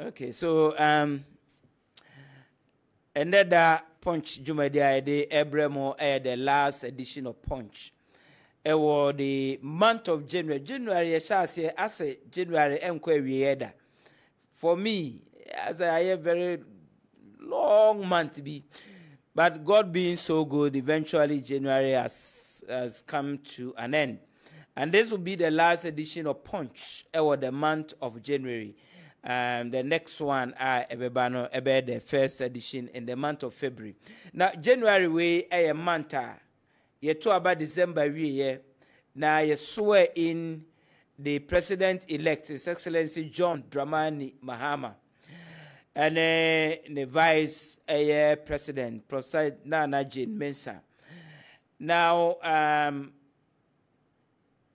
Okay, so another Punch Jumadia de Ebremo the last edition of Punch. It was the month of January. January, I shall say, as a January enquiry. For me, as I have very long month to be, but God being so good, eventually January has come to an end. And this will be the last edition of Punch over the month of January. The next one, Ebebano, the first edition in the month of February. Now, January, we a month, you talk about December, now you swear in the president-elect, His Excellency John Dramani Mahama, and the vice president, Professor Nana Jane Mensah. Now,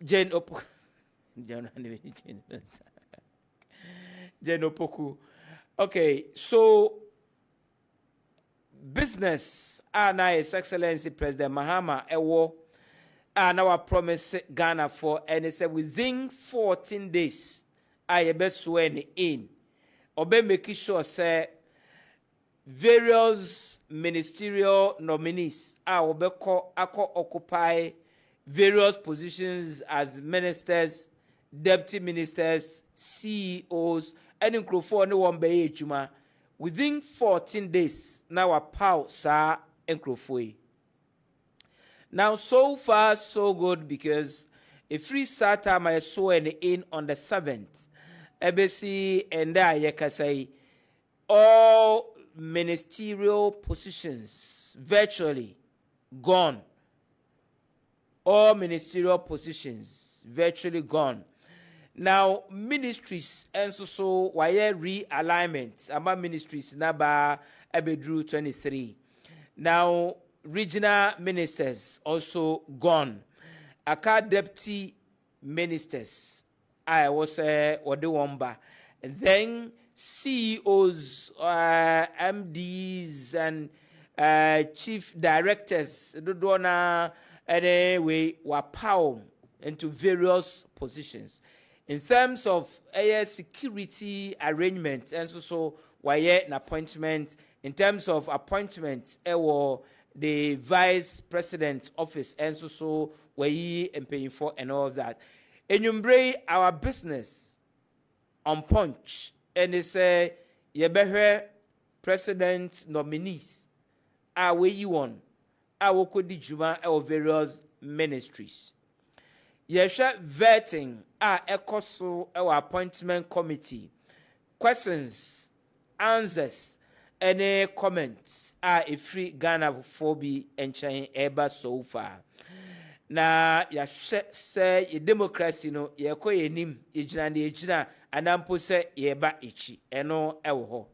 Jane Opoku. Jane Opoku. Okay, so business, now His Excellency President Mahama Ewo, now I promise Ghana for, and it said within 14 days, I be sworn in, or be making sure say various ministerial nominees will be occupy various positions as ministers, deputy ministers, CEOs, and in no one be juma within 14 days. Now a pow sa enkrofoi. Now so far so good, because a free starter my sworn in on the 7th. ABC and I say all ministerial positions virtually gone. All ministerial positions virtually gone. Now ministries and so why realignment about ministries naba ebedru 23. Now regional ministers also gone. Aka deputy ministers I was Odewomba. Then CEOs, MDs, and chief directors, Dodona, anyway, were power into various positions. In terms of security arrangement, and so why an appointment. In terms of appointments, the vice president's office, and so were and paying for and all that. And our business on Punch, and they say, you better president nominees. Where you on? Our Kodijuma or various ministries. Yesha vetting ECOSO our appointment committee. Questions, answers, any comments a free Ghana for be and China ever so far. Na ya say ye democracy no ye ko yenim ye gina na ye gina anampo say ye ba ichi eno ewo ho.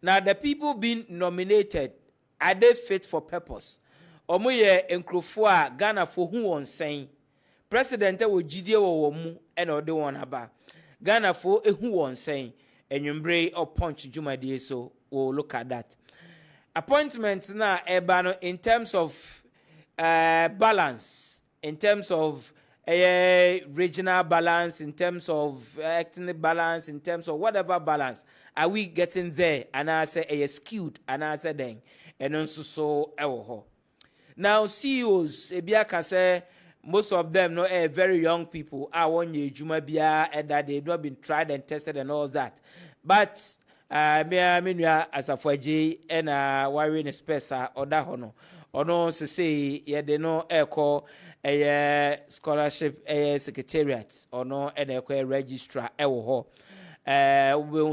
Now the people being nominated, are they fit for purpose? Omo ye enkrofo a Ghana for who won saying president wo gidie wo mu ena ode won aba Ghana for who won saying enwumbre or Punch Jumadie, so we'll look at that. Appointments na ebano in terms of balance, in terms of regional balance, in terms of ethnic balance, in terms of whatever balance, are we getting there? And I say skewed, and I say then, and also so ewo. Now CEOs, can say most of them no very young people. I want you juma bia that they've not been tried and tested and all that, but me as a faji and wiring space or that hono. Or no, say, yeah, they know echo a scholarship secretariat or no, and a registrar, will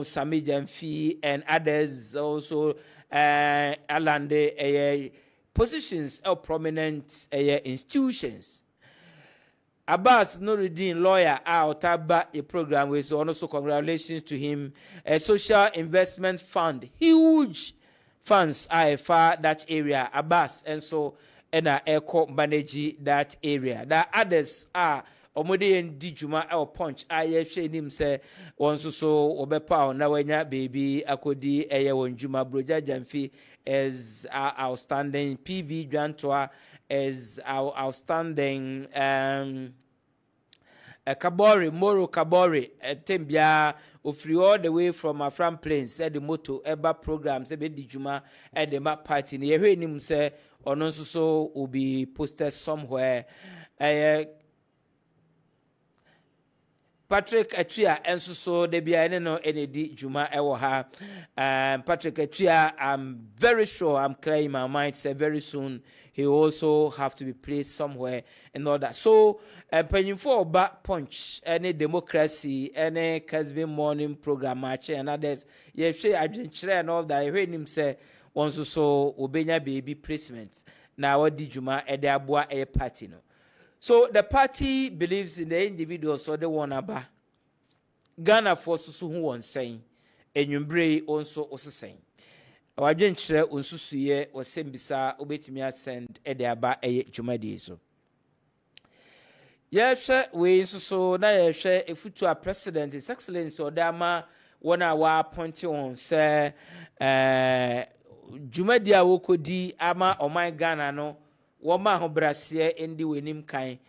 Sami fee and others also, Alande, positions of prominent institutions. Abbas Nuruddin, lawyer, out about a program with also congratulations to him. A social investment fund, huge funds are far that area, Abbas, and so and echo manage that area. That others are Omode and Dijuma or Punch. I shade him say once so obepa na wenya baby akodi won Juma Broja Jamfi as our outstanding PV Grantoa as our outstanding Kabore, Moro Kabore, Tembia, ofri all the way from Afram Plains, said the motto, Eba programs, Ebe Dijuma, at the map party. You hear him say, or no, so will be posted somewhere. Patrick Atua and so de bia no enedi juma ewo ha. Patrick Atua, I'm very sure, I'm clear in my mind, say very soon he also have to be placed somewhere and all that. So penny for back punch any democracy, any Kessben morning program match and others. Yeah, share and all that. I heard him say once so obenya baby placement. Now what did juma e de abua e party no. So the party believes in the individuals, so they want to Ghana for so who won saying, and you bray also saying. Our gentle unsusuye was sent beside Obetimia send Ediaba a Jumadi. So, yes, we so now share a future president, His Excellency or Dama 1 hour pointing on, say, Jumadia Wokodi, Ama or my Ghana no. Woma ho brasie endi wenim kan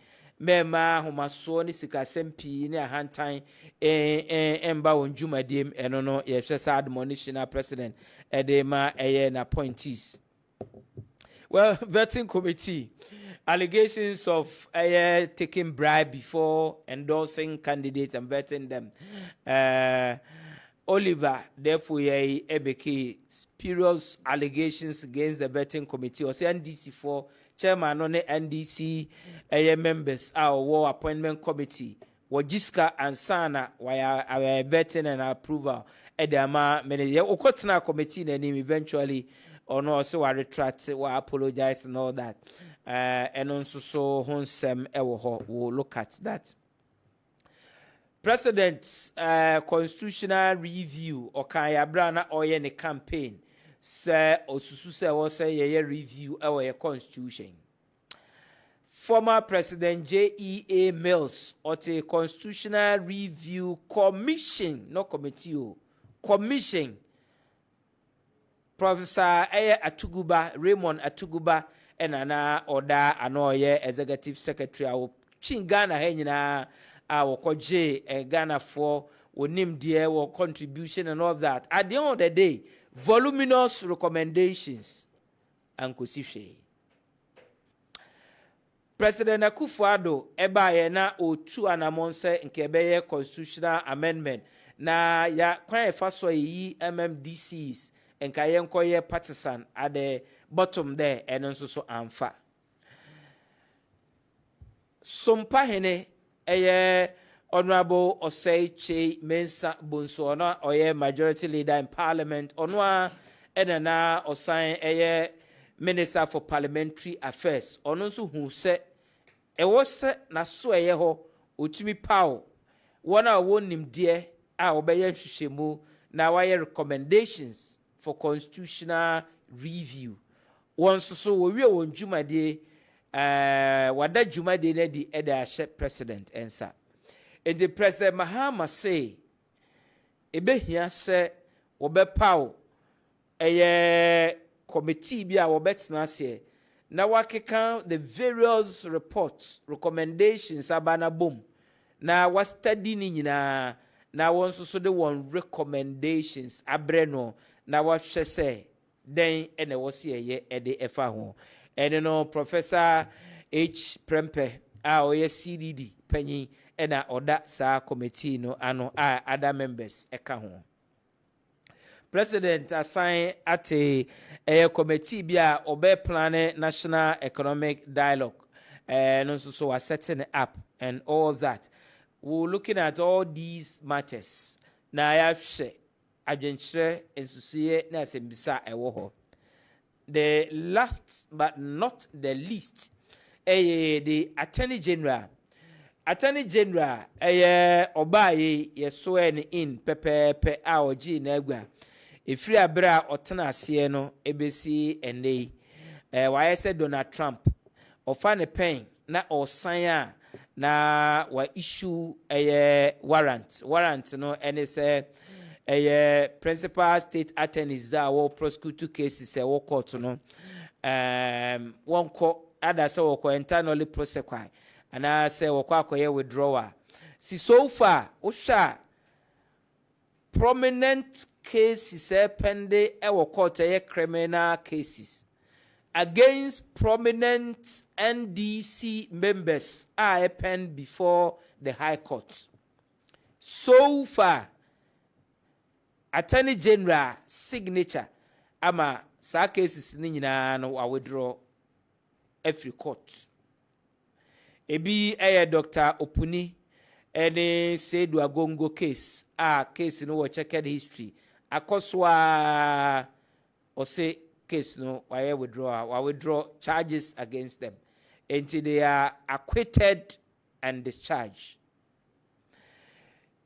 mema ho maso ni sikasem pii ne ahantan emba won dwumadiem eno no ye hwese admonition president edema na appointees. Well, vetting committee allegations of taking bribe before endorsing candidates and vetting them. Oliver, therefore, ebeke spurious allegations against the vetting committee or NDC4 chairman on the NDC members our war appointment committee. Wajiska and Sana, why our vetting and approval. Edama, many Okotna committee name eventually, or no, so I retract, or apologize and all that. And also, so Honsem Ewoho will look at that. President's constitutional review or Kaya Brana or any campaign say osusu say was say ye review our constitution. Former President J.E.A. Mills or the Constitutional Review Commission, not committee, commission. Professor Atuguba, Raymond Atuguba, and Anna Oda Anoye Executive Secretary of Chingana Henina. Our Koje Ghana for name dear or contribution and all that. At the end of the day, voluminous recommendations and Kosifhe. President Akufo-Addo eba na otu anamonse nkebeye constitutional amendment na ya kwan faso yi MMDCs enka yenkoye partisan at the bottom there and also so amfa. Sompahene Honorable Osei Mensa Bonsuona oye majority leader in parliament onwa enana osan minister for parliamentary affairs ononso hu se ewose na so ho otumi paw wona wonim de a obeye hwehwemu na why recommendations for constitutional review once so wo wie won dwumade wada dwumade na di eda president ensa and the president Mahama say ebehia se obepaw committee bi a wobetena se na wakeka the various reports recommendations abana bom na was study ni nyina na won so de won recommendations abreno na wahwe se den ene wose ede efa ho ene no Professor H Prempe a oye CDD panyi ena oda sa committee no ano a other members eka ho. President assign at a committee bia obe plan national economic dialogue and also so are setting it up and all that. We're looking at all these matters. Na ya hwe agentre ensusuye na sembisa ewo ho. The last but not the least the Attorney General obaye yesoen in pepepe a oji na egwa efiri abra otena ase no ebesi ene why said Donald Trump ofa ne pen na osan na wa issue warrant no ene say principal state attorneys that will prosecute cases wo court no won ko ada say wo internally prosecute and I say wo kwa akoye withdrawal See, so far, Osha prominent cases pending ewo court criminal cases against prominent NDC members are penned before the High Court. So far, Attorney General signature ama sa cases ni nyina no wa withdraw every court. Ebi Dr. Opuni ene Seydou Agongo case case no checked history akoswa ose case no wa withdraw charges against them until they are acquitted and discharged.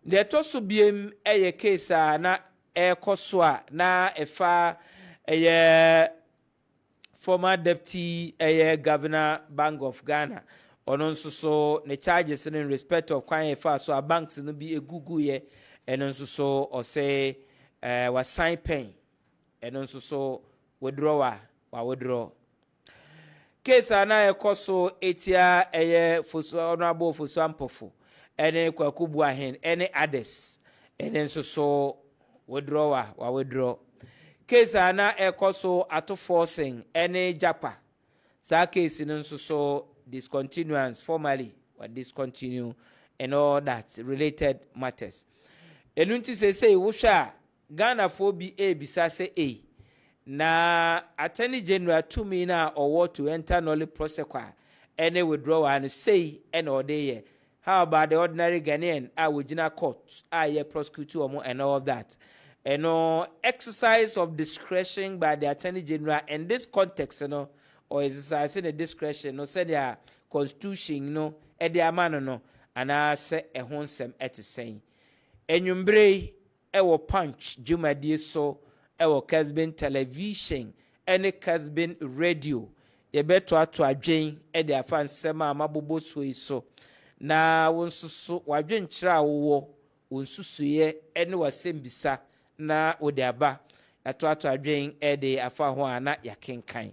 The toso biem case na koswa na efa former deputy governor Bank of Ghana ono nso so ne charges in respect of kwan efa so a banks no bi egugu ye eno nso so o say was sign pen eno nso so withdraw case na ekoso etia foso honorable foso ampofo ene kwakubu ahen ene others ene nso so withdraw case na ekoso ato forcing ene japa sa case nso so discontinuance formally or discontinue and all that related matters. Enunti say wusha Ghana for be bisa say na Attorney General to me na or what to enter nolly prosequa any withdrawal and say and all day. How about the ordinary Ghanaian within court prosecutor and all that, and no exercise of discretion by the Attorney General in this context, or exercising a discretion, no say their constitution, no, at their manner, no, and I say a honsome at the same. And you bray, ewo punch, Juma dear so, ewo Kessben television, any Kessben radio, ye better to a Jane, at their fans, Sema Mabubo so. Na wonsusu wadwen chira wo wonsusu ye ene wasem bisa na wode aba ato adwen de afa ho ana yakenkan.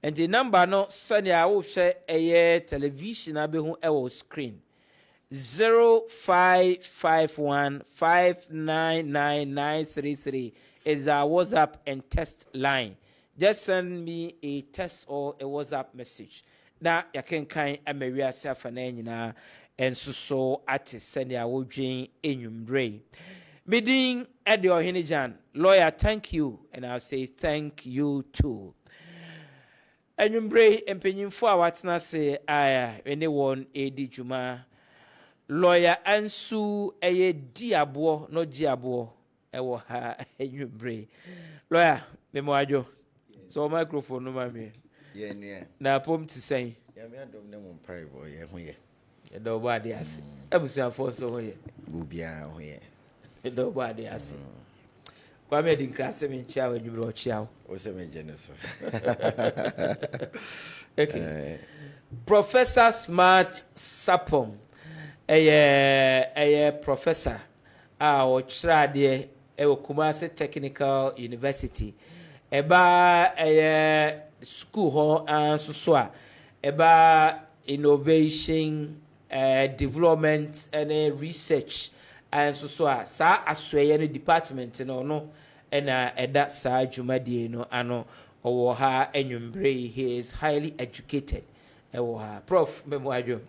And the number no sani a wo hwe television abehu ewo screen 0551599933 is our WhatsApp and text line. Just send me a text or a WhatsApp message. Na yakenkan amewia safa na nyina enso so ate send ya wodwen enyumbre. Midin Ede Ohene Gyan, lawyer, thank you, and I'll say thank you too. Enyumbre empenyimfo a watena se aya anyone edi juma lawyer ansu diabo no diabo ewo ha enyumbre. Lawyer memwajo so microphone no mami. Yeah. Na pom to say. Yeah, me adom na mo pai boy ye ho ye. E do ba de ase. Abusia for so ho ye. Bubia ho ye. E do ba de ase. Kwa me din krase me nchia wa nwumre o chia wo. O se me je no so. Okay. Professor Smart Sapong. Professor o chira de e Kumasi Technical University. Eba school ho so eba innovation development and research and so sa asweye no department no ena eda sa dwumadie no ano owo ha enwumbre. He is highly educated ewo ha prof memwadwo.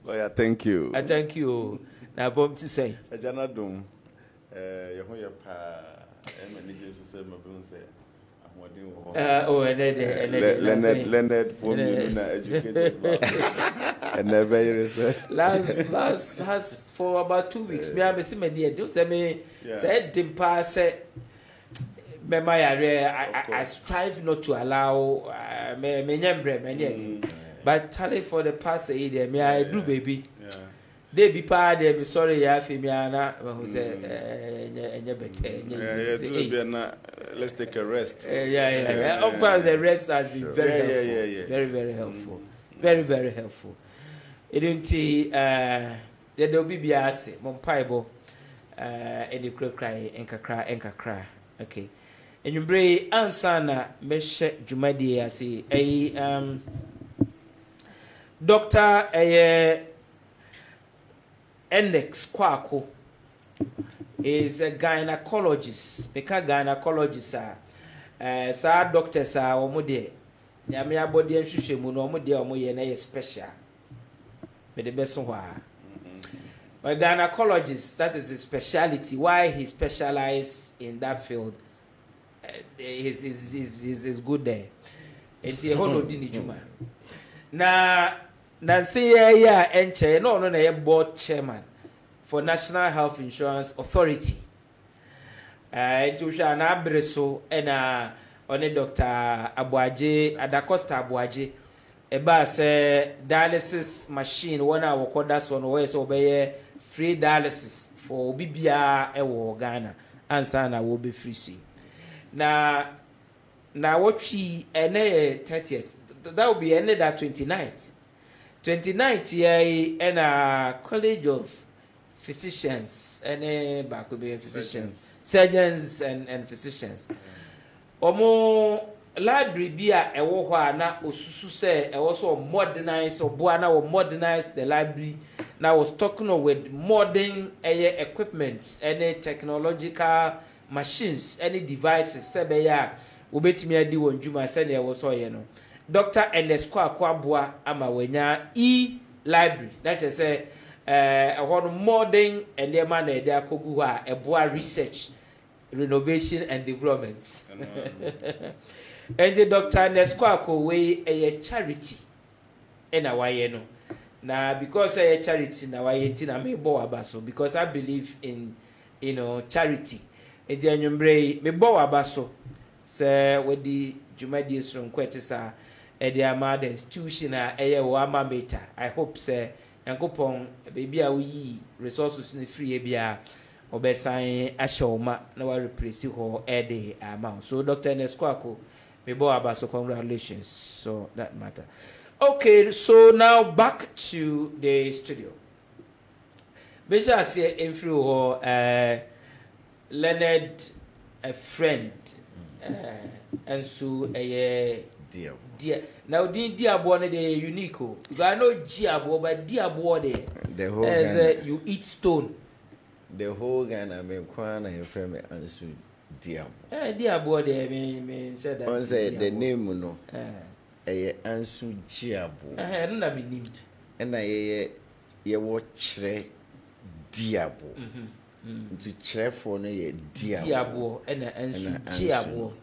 Lawyer, thank you. I thank you. Na bom to say Ejana dum ye ho ye pa e ma ni Jesus say ma be say Leonard for me na educated and never last for about 2 weeks me am see me there do say me say dimpa say me my I strive not to allow me nyembre me there but Charlie for the past year me I do baby they be part they be sorry ya fi me ana who say enye better let's take a rest. Of course, the rest has been very helpful. Very helpful. Very helpful. It didn't see there will be biase, Mompaibo, any cry, enkakra. Okay. And you bring ansana meshe Jumadi asi a doctor Enex Kwako is a gynecologist. Because gynecologist are sa doctors are omude. Nyame abodi enhwehwe mu no omude omoye na ye special. Be the best one. A gynecologist, that is his specialty. Why he specialized in that field is good there. Enti hono di ni juma. Na say ya enche no na ye board chairman for National Health Insurance Authority. Enti usha na abreso na one Dr. Abuaje Adacosta Abuaje eba say dialysis machine one a wokoda so no we so be free dialysis for bibia ewo Ghana ansa na wo be free so na watchi ene 30th that will be ene that 29th here and College of Physicians ene back be physicians surgeons and physicians omo library bia ewo ho na osusu se ewo so modernize oboa na wo modernize the library. Now I was talking with modern equipment, any technological machines, any devices. Sebeya, ubetimi adi wonjuma send ya woso yeno. Dr. Endeskwa Kwabua ama wenya library. That is a modern and the man there koguwa eboa research, renovation and development. And the Dr. Endeskwa ko we a charity ena wayeno. Now, because I charity now I me bo abaso because I believe in charity. And the anyumbre me bo abaso say with the Jumadi from Quetisa and the Amad institution ama meta. I hope say Yankopon baby we resources in the free bia obesan ashoma na wa replace ho ede amount. So Dr. Nesquako me bo abaso congratulations. So that matter. Okay, so now back to the studio. Besha say influ Leonard a friend and so a dear now Diabo ne the unique. You are no Diabo but Diabo the whole as you eat stone. The whole Ghana me kwana your friend me answer Diabo. Diabo de me said that. On say the name no. Ansu Jiabo. Na minim. Na ye wo Diabo. To chere for no ye Diabo na ansu Jiabo.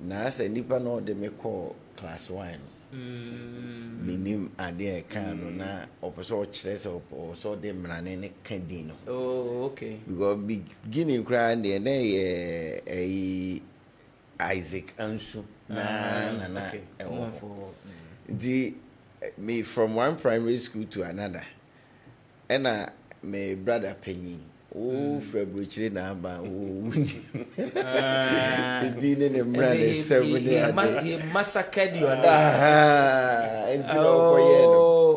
Na say nipa no de me call class 1. Minim ade kan no na opeso chere se so de mrane ne kan din no. Oh, okay. Because beginning cry na ye Isaac Ansu. Okay. Me from one primary school to another. And my brother Penny. Oh, February na ba. He massacred you.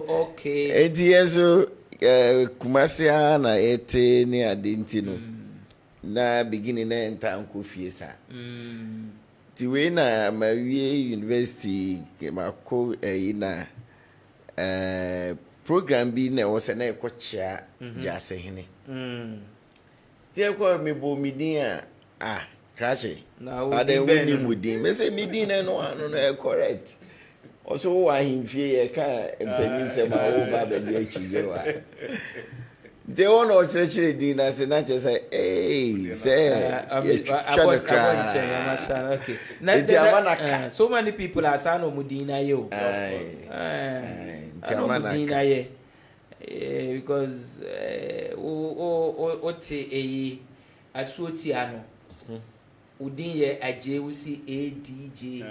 Okay. So Kumasi na ete ni adintino. Na beginning na enta anko fiesa. Tiwe na Marie University mako na program bi na wo se na ekocha jase hene. Tie ko me bo midin crash. Ade woni mudin. Me say midin na no ano na correct. Also wa himfie ye ka empanyin se ma wo ba be di achiwe wa. They want to church din na say na say say okay. So many people are saying Mudina yo. Mudina ye because ote asuoti ano udin ye aje wusi ADJ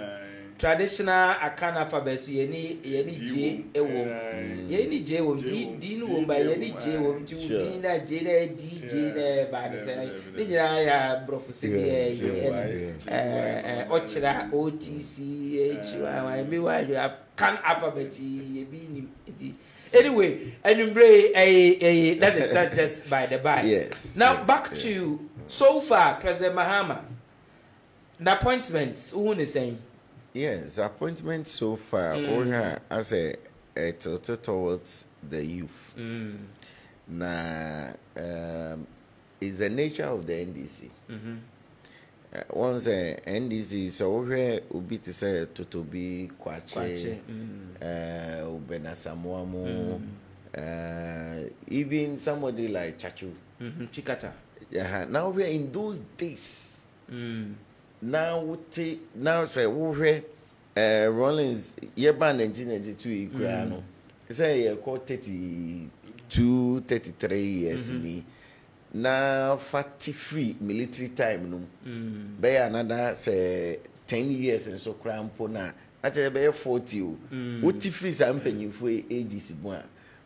traditional Akan alphabet yeni J ewo yeni J wo din wo ba yeni J wo ti din na J na DJ na ba de say ni nyira ya brofose bi ochira OTC HY me wa Akan alphabet ye bi ni anyway that's just by the by. Yes. Now yes, back yes. to so far President Mahama the appointments who is saying. Yes, appointment so far. As a towards the youth. Na is the nature of the NDC. Once NDC so where ubi to say to be kwache ubena samuamu even somebody like Chachu Chikata. Yeah, now we're in those days. Now say where Rollins year 1992 Ikrano. Say you call 32, 33 years ni. Now 43 military time no. By another say 10 years and so crampo na. Actually by 40 what free some penny for ages one.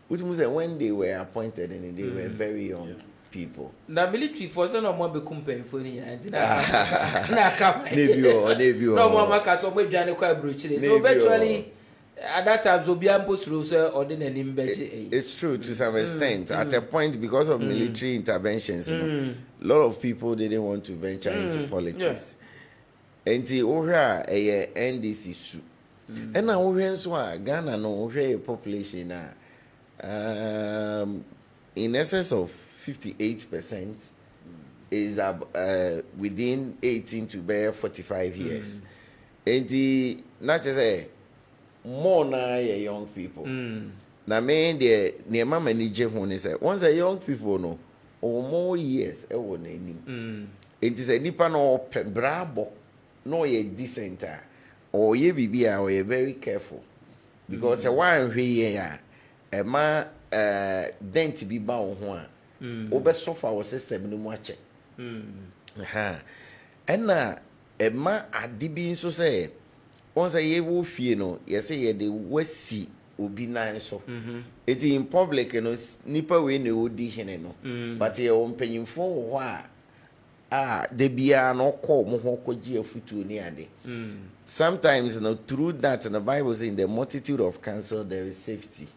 Which means that when they were appointed and they were very young people. Na military force no more be kumpen for ni na come. Maybe. No more maka so be dwane kwa brochire. So virtually at that time so be amposro so ordinary nimbeje. It's true to some extent. At a point because of military interventions, a lot of people didn't want to venture into politics. Enti ohra NDC su. And now ohra nso a Ghana no ohra population na in excess of 58% is within 18 to 45 years. And not just say more now young people. Now, man, the near manager when say once a young people know or more years, it is a nipa no brabo, no ye decent or ye be or ye very careful because a while here. Ema dent bi ba wo ho a obe sofa wo system no mu ache ena ema ade bi nso say won say ye wo fie no ye say ye de wasi obi nan so it in public no nipa we na odi hene no but ye wo mpanyimfo wo ho a de bia no call mo ho koji afutu ni ade sometimes through that in the Bible says in the multitude of counsel there is safety.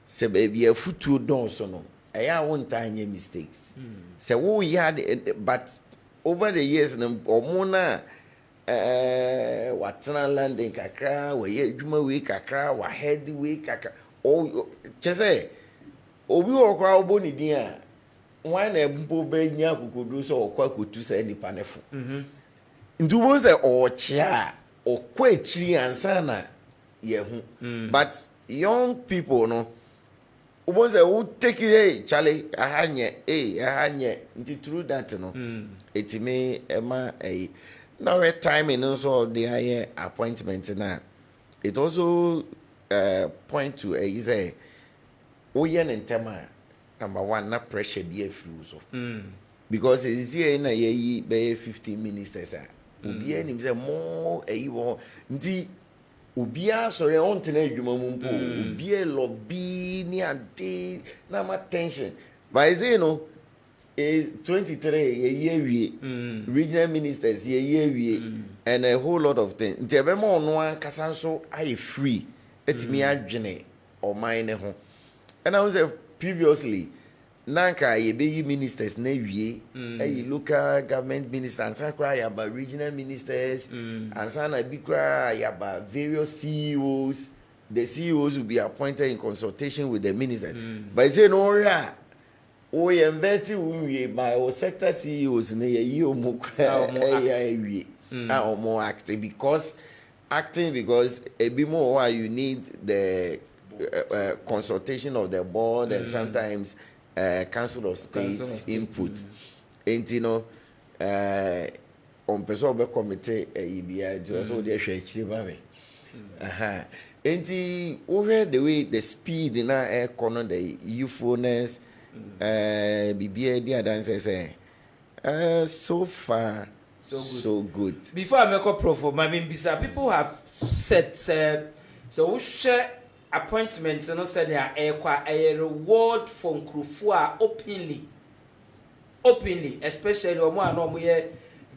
Se baby afutu don so no aya won't any mistakes. Se wo had but over the years no omona watana landing kakra we adwuma we kakra wa head we kakra o chese obi okra oboni din a wan na mpo be nya kokodu so okwa kotu se nipa nefo ndubo se ochia okwa echiri ansa na yehu but young people no obo se who take it Charlie ahanye nti through that no etime ema now a time in also the appointment na it also point to is a oyen entema number one na pressure be free so because it's here in a be 15 ministers obi anim say more wo nti obi a sorry on tena adwuma mu mpo obi a lobby ni ade na ma tension by say no is 23 a year we regional ministers a year we and a whole lot of things nti ebe mo no an kasa so I free etimi adwene o mine ho and I was previously nanka ye be ministers na wie local government ministers and kra ya ba regional ministers and sana bi kra ya ba various CEOs. The CEOs will be appointed in consultation with the minister but say no ra o ye invest we by o sector CEOs na ye omo kra wie omo acting because a bit more you need the consultation of the board and sometimes Council of State input. And you know, on person be committee EBI just so they share chibame. And over the way the speed in our air corner the youthfulness BBA the dancer say so far so good. Before I make a profile, my bisa people have said so we share appointments no say there a reward for nkrufo openly especially omo anomo ye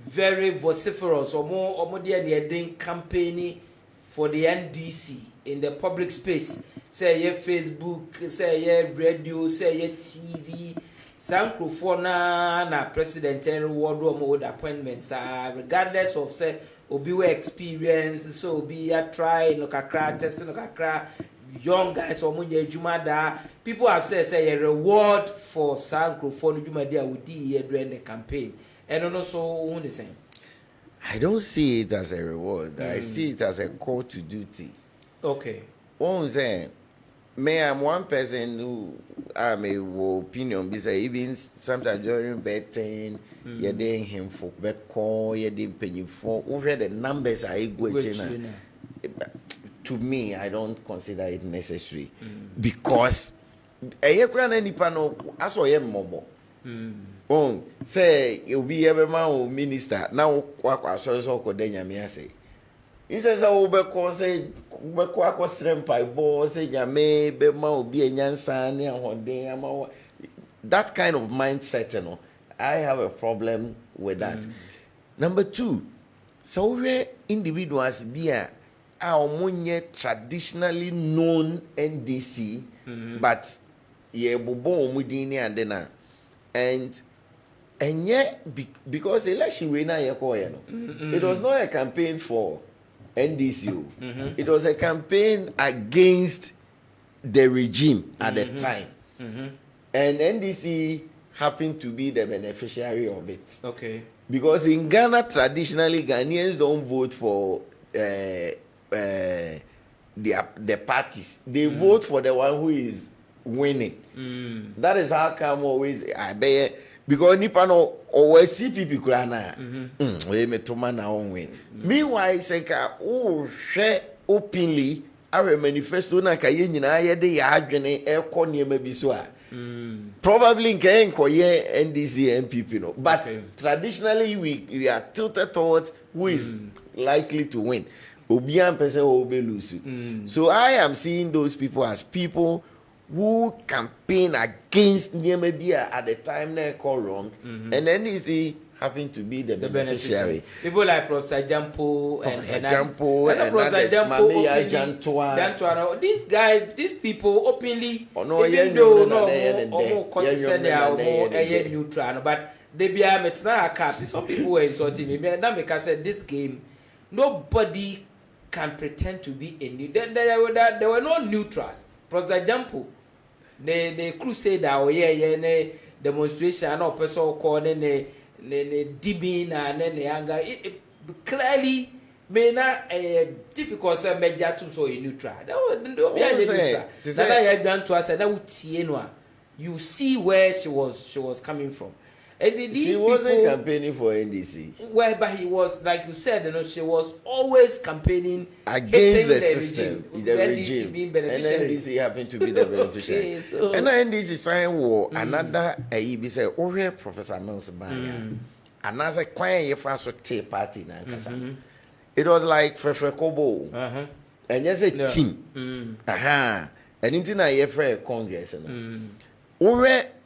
very vociferous omo dey dey campaigning for the NDC in the public space say ye Facebook say ye radio say ye TV some nkrufo na president reward omo with appointments regardless of say obi we experience so obi a try no kakra test no kakra young guys or money jumada. People have said a reward for Sankro for Jumadia would be during the campaign. And also who the same. I don't see it as a reward. I see it as a call to duty. Okay. One saying, may I'm one person who I may opinion be say even sometimes during betting, you're doing him for back call, you're doing penny for over the numbers are equal. To me, I don't consider it necessary because a year any panel as I am momo. Oh, say you'll be every man minister now. Quack so could then me say. He says, "Oh, because say, quack was by boss, say, Yame, be ma be a yansan, and day, that kind of mindset, you know, I have a problem with that. Number two, so we individuals there are money traditionally known NDC, but ye bobo mudini and then and yet because election we now it was not a campaign for NDC. It was a campaign against the regime at the time. And NDC happened to be the beneficiary of it. Okay. Because in Ghana, traditionally, Ghanaians don't vote for the parties. They vote for the one who is winning. That is how come always I bear. Because nipa no always see people crying. We me to man na win. Meanwhile, say ka share openly our manifesto na ka ye nyina ye de ya adwene e kɔ niema bi so a. Probably in Koye NDC MPP no. But traditionally we are tilted towards who is likely to win. Obian person will be lose. So I am seeing those people as people who campaign against Niemebia at the time they call wrong, and NDC happened to be the beneficiary. People like Professor Jampo and Jantoa. These guys, these people openly, even though neutral, but they be it's not a cap. Some people were insulting me. Now because I said this game, nobody can pretend to be a neutral. There were no neutrals. Professor Jampo, the crusader or demonstration or person called the dimming and then the anger. It clearly may not difficult to measure to so a neutral. That would be a neutral. That I had done to us, and that would see you see where she was coming from. She wasn't campaigning for NDC. Well, but he was, like you said, she was always campaigning against the system, the regime. Being and NDC happened to be the beneficiary. Okay, so. And NDC signed war. Another he said, "Oh, here, Professor Mansbaya." Another quiet year for tea party na kasa. It was like Frefe Kobo. And yes, a team. And into na year for Congress.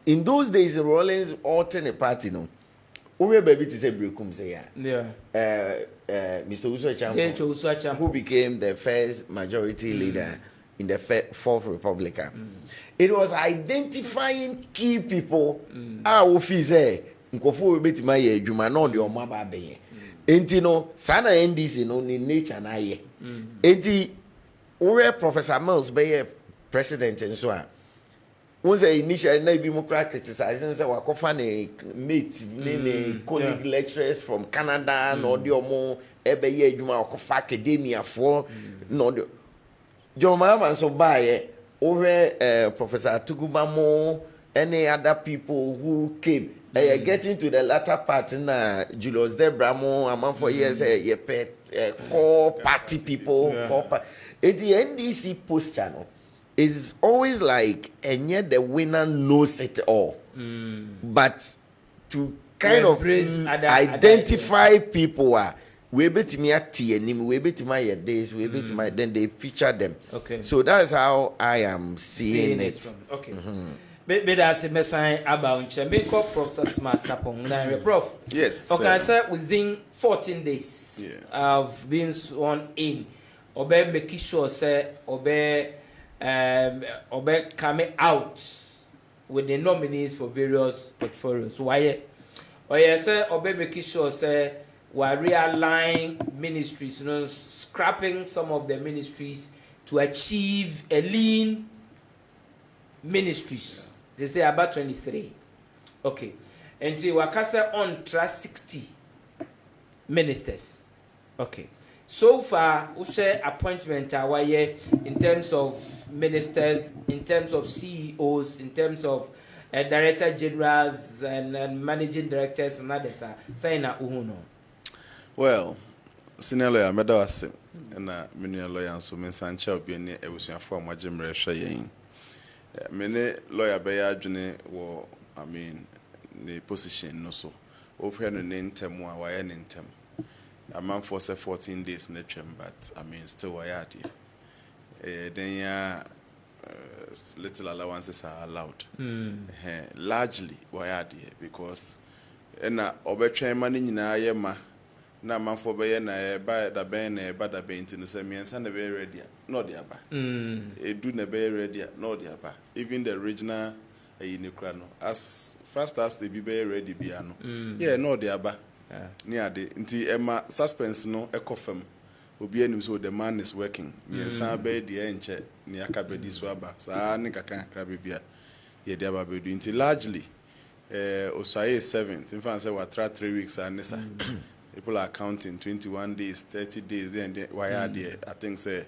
In those days, Rollins alternate party, no. Uwe baby to say Brekum say Mr. Usua Champo, who became the first majority leader in the Fourth Republic. It was identifying key people. Office nkofo beti ma ye adwuma na ode omo aba be. Enti no sana NDC no ni nature na ye. Enti uwe Professor Mills be president and so on. Once initially, na be more criticizing say wakofa ne mate ne colleague lecturers from Canada no de omo ebe ye adwuma wakofa academia for no de Joma man so bae over Professor Tugubamo any other people who came getting to the latter part na Julius Debramo among 4 years ye pet core party people core the NDC post channel is always like, and yet the winner knows it all. But to kind of identify people we bet me at TNM, we bet my days, we bet my then they feature them. Okay. So that is how I am seeing it. Okay. But that's a message about Chameko, Professor Smart Sapong. Prof. Yes. Okay, I said within 14 days of being sworn in, Obe make sure say Obe coming out with the nominees for various portfolios. Why? Say Obe making sure say we realign ministries, scrapping some of the ministries to achieve a lean ministries. They say about 23. Okay. Until Wakasa on trust 60 ministers. Okay. So far, we say appointment in terms of ministers, in terms of CEOs, in terms of director generals and managing directors and others. Saying na uhuno. Well, senior lawyer medawase na menior lawyer so mensanche obi ne ebusuafo amagimre hwe yen. Mene lawyer be ya adwene wo the position no so. Ofre no ne ntem a wa ye ne ntem. A man for 14 days in the term, but still why are then yeah, little allowances are allowed. Largely why are because na obetre money na yema na man for be na ba da ben na ba da ben to say me na be ready no dey aba. E do na be ready no dey aba. Even the original no as fast as they be ready biano. Yeah, no dey aba. Near the nti Emma suspense no ekofem obi anim so the man is working me san be de enche ne akabedi so aba saa ne kakran akra bia ye de aba bedu nti largely osaye 7th in fact say we try 3 weeks and nessa people are counting 21 days 30 days then why are there I think say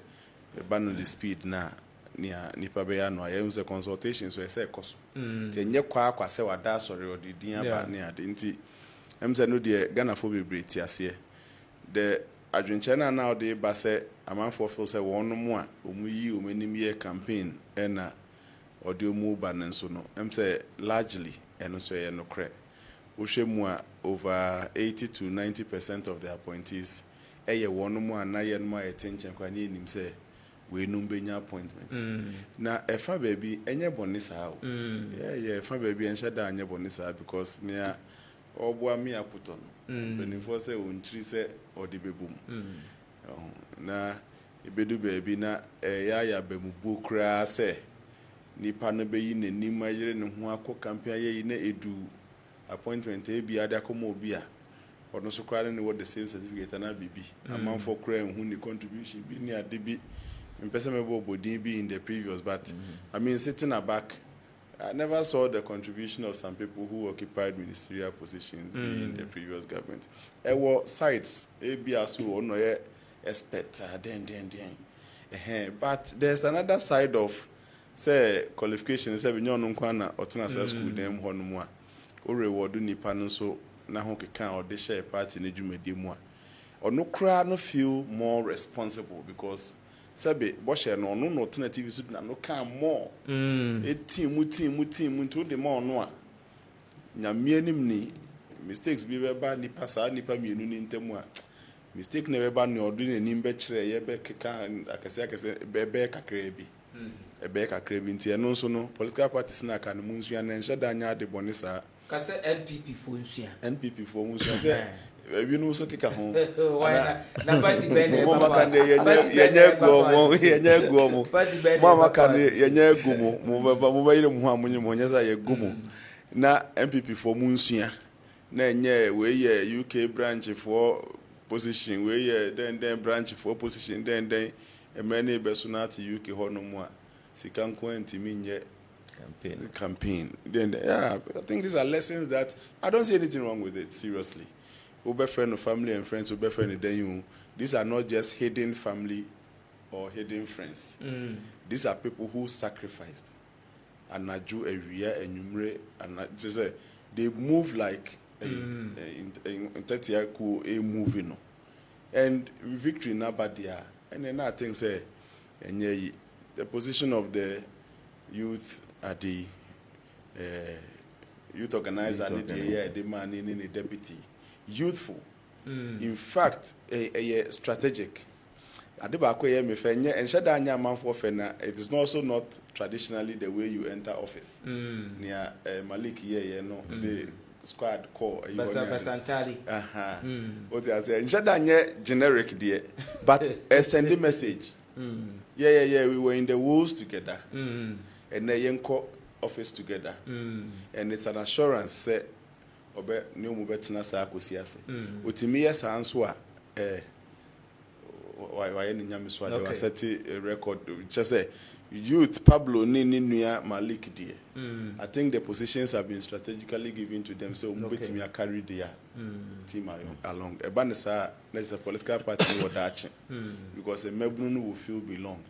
ban the speed na near nipa be ya no I use a consultation so I say koso nti enye kwa say wada sorry odi din aba near the nti say no de Ghana for be ti ase the adwenche na now de ba say amanfo feel say won mo a omuyi omanim ye campaign na odi omu ba nso no say largely eno so ye no kre wo hwe mu a over 80 to 90% of the appointees ye won mo na ye no ma attention kwa ni nim say we no benya appointment na efa baby enye bonisa o yeah efa baby enche da anye bonisa because near Obwa mi aputo no benifo se onchiri se odi bebum na ebedu bebi na ya bemubu kra se nipa no beyi nanim ayire ne ho akọ campaign ayi na edu appointment e bi ada komo obi a ono so kware ne what the same certificate na bibi amanfo kra hu ni contribution bi ni ade bi mpese mebo bodin bi in the previous but sitting aback I never saw the contribution of some people who occupied ministerial positions in the previous government. There were sites, ABSU, or no expert, but there's another side of, say, qualification. Say, we know nkwana otuna school dem ho no mu a, o reward nipa no so na ho keka or de share party na dwumadi mu a. Ono kra no feel more responsible because Sabe, Boshe no alternative is no can more. Team to the more no. Nyamienim mistakes be ba ni pasa ni pa mienu ni ntemu a. Mistake never ba ni odun ni mbe kire ye be keka akese be kakra bi. Ebe kakra bi nti eno so no political parties na kan mu nsu na nhye da nya de bonisa. Kase NPP fo nsu. NPP fo nsu say we no so kika ho na party ben e mama kan yenye guomo mama kan yenye gumo mo ba yire mu amunye mo nyesa ye gumo na MPP for mu nsua na enye we ye UK branch for position we ye den branch for position den emene be so na ti UK ho no mu a sika nko antimi nye campaign then I think these are lessons that I don't see anything wrong with it seriously. Friend of family and friends, friend then you. These are not just hidden family or hidden friends. These are people who sacrificed. And I do every year and numere and just say they move like in 30 years a moving. And victory na badia. And then I think say and the position of the youth at the youth organizer the man in the deputy. Youthful. In fact, a strategic. Adibako ye me fenye enshada anya manfo fena. It is also not traditionally the way you enter office. Near Malik ye no the squad core. Basantari. What I say enshada anya generic there, but a sending message. Yeah. We were in the woods together, and the yenko office together, and it's an assurance say. Obe ni omu betina sa akosi ase otimi yesa anso a why any nyamiswa they were setting a record. Just say youth Pablo Nua Malik dear. I think the positions have been strategically given to them, so me carry their team along. A banisa there's a political party or that because a Melbourne will feel belonged.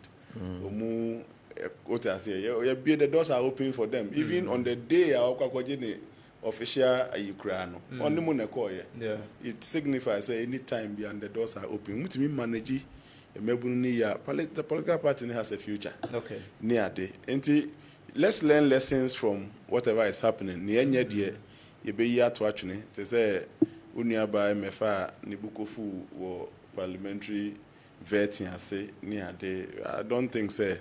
What I say, the doors are open for them. Even on the day official Ukraine on the Monaco, it signifies any time beyond the doors are open. Which means manage a Melbourne the political party has a future. Okay. Near day. And let's learn lessons from whatever is happening. Near day, you be here to actually to say unia by mefa nibukofu or parliamentary vetting. I say near day. I don't think say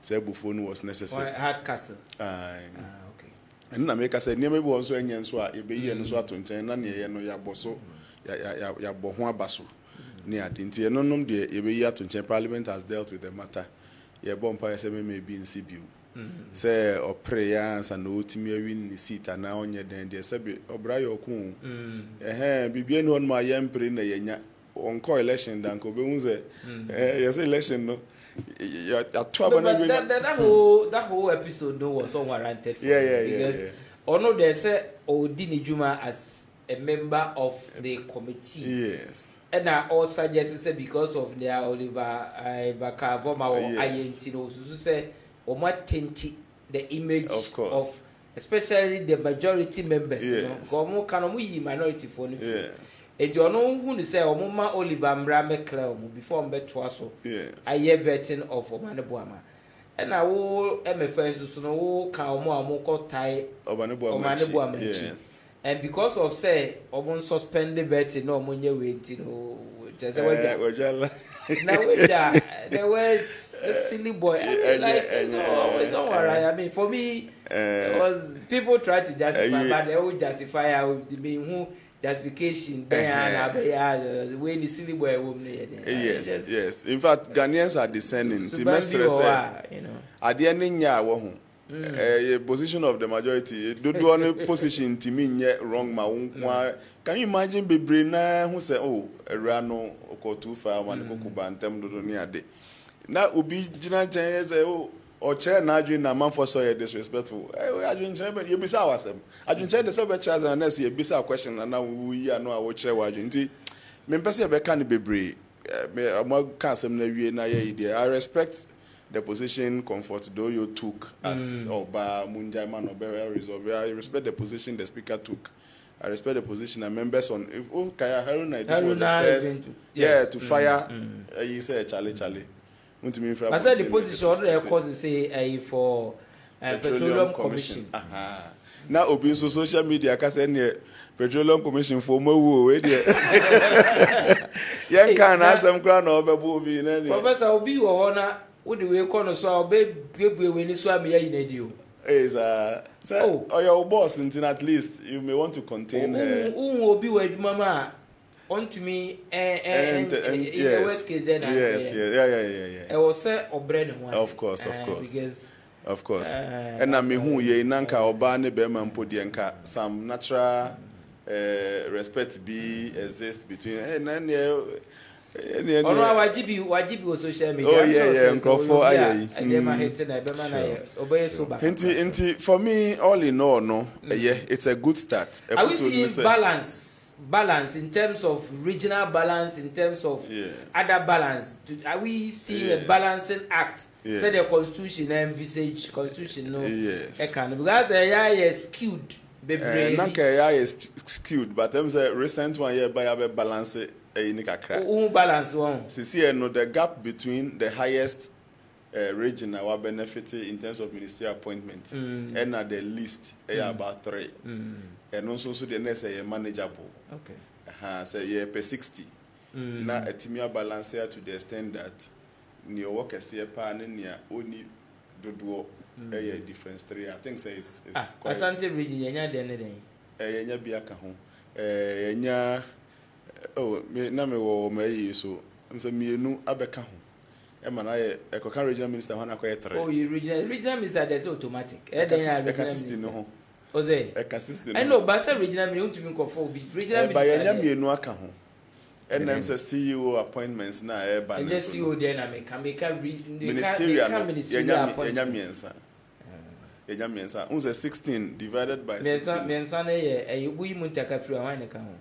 Buffon was necessary. Hard castle. Okay. And na make say near maybe also enyen so a ebe ye no so atonchen na ne ye no ya boso ya bo ho abaso near day. Nti no nom de ebe ye atonchen parliament has dealt with the matter. Ye bompa say me be in CBU. Say or prayers and no timi win the seat and now onye den dey say obra yo ku bibia no on ma yem pre na yenya on call election dan ko be hu say yes election no that whole episode no was unwarranted. Because ono they say Odini Juma as a member of the committee. Yes. And I also suggest because of their Oliver Bakavoma or Ayentino, so say the image of especially the majority members. Yes. You know, can we minority for yes. And you know who say Omuma Oliver Mrame Cleo before Mbetwaso. Yes. I hear betting of Omanabuama. And I will MFS so no Kaomo tie Omanabuama. Yes. And because of say Omon suspended betting no money waiting just now the words silly boy. It's all right. I mean, for me, it was people try to justify, but they will justify with the being who justification. When the silly boy yes, yes. In fact, Ghanaians are descending. You know, at the end, position of the majority. Do one position to me wrong. Can you imagine Bebrina who say, "Oh, Rano or too far one Kukuba and Temdo de." Now Ubi Jina say, "Oh, or chair Nadrin a man for so disrespectful." I didn't you be sour. I didn't check the subject as an essay, a bizarre question, and now we are no our chair. Why didn't he? Members can be brave. I respect the position Comfort Doyo took as Oba Munjaiman Obera Resolve. I respect the position the speaker took. I respect the position and members on if Kaya Haruna was the first to fire he said Charlie. I said the position already of course say for Petroleum Commission. Now open social media can say Petroleum Commission for more Yan can ask some crown over Professor Obi Ohona what do we call us so baby when you saw me in radio? Is or your boss until at least you may want to contain her. Will be with mama on to me and in the worst case then yeah. I was say or bread once. Of course. Because of course. And I mean who ye nanka or bane beman podianka some natural respect be exist between and then wajibi was social media. Oh yeah. For me, all in all, no, it's a good start. Are we seeing balance in terms of regional balance, in terms of other balance? Are we seeing a balancing act? Say the constitution envisage constitution no. Yes. Because is skewed. Is skewed, but them say recent one year by a balance. Balance one. See, no, the gap between the highest region our benefit in terms of ministerial appointment and at the least about 3. And also the next manageable. Okay. Say per 60. Now a timia balance here to the extent that near work as a pan in near only do a difference 3. I think say it's quite. Asante region yenya den. Yenya biaka ho. Oh, me na me wo me so I'm say me nu abeka ho e man aye e ko kan regional minister ho na ko 3. Oh, you regional minister there's automatic system no ho oze system I know but say regional minister untimi ko for be regional minister ba yenya me nu aka ho And them say CEO appointments na and just CEO then I make ministerial appointments. Unse 16 divided by 16. Mensa na ye we muntaka free wan ne ka ho.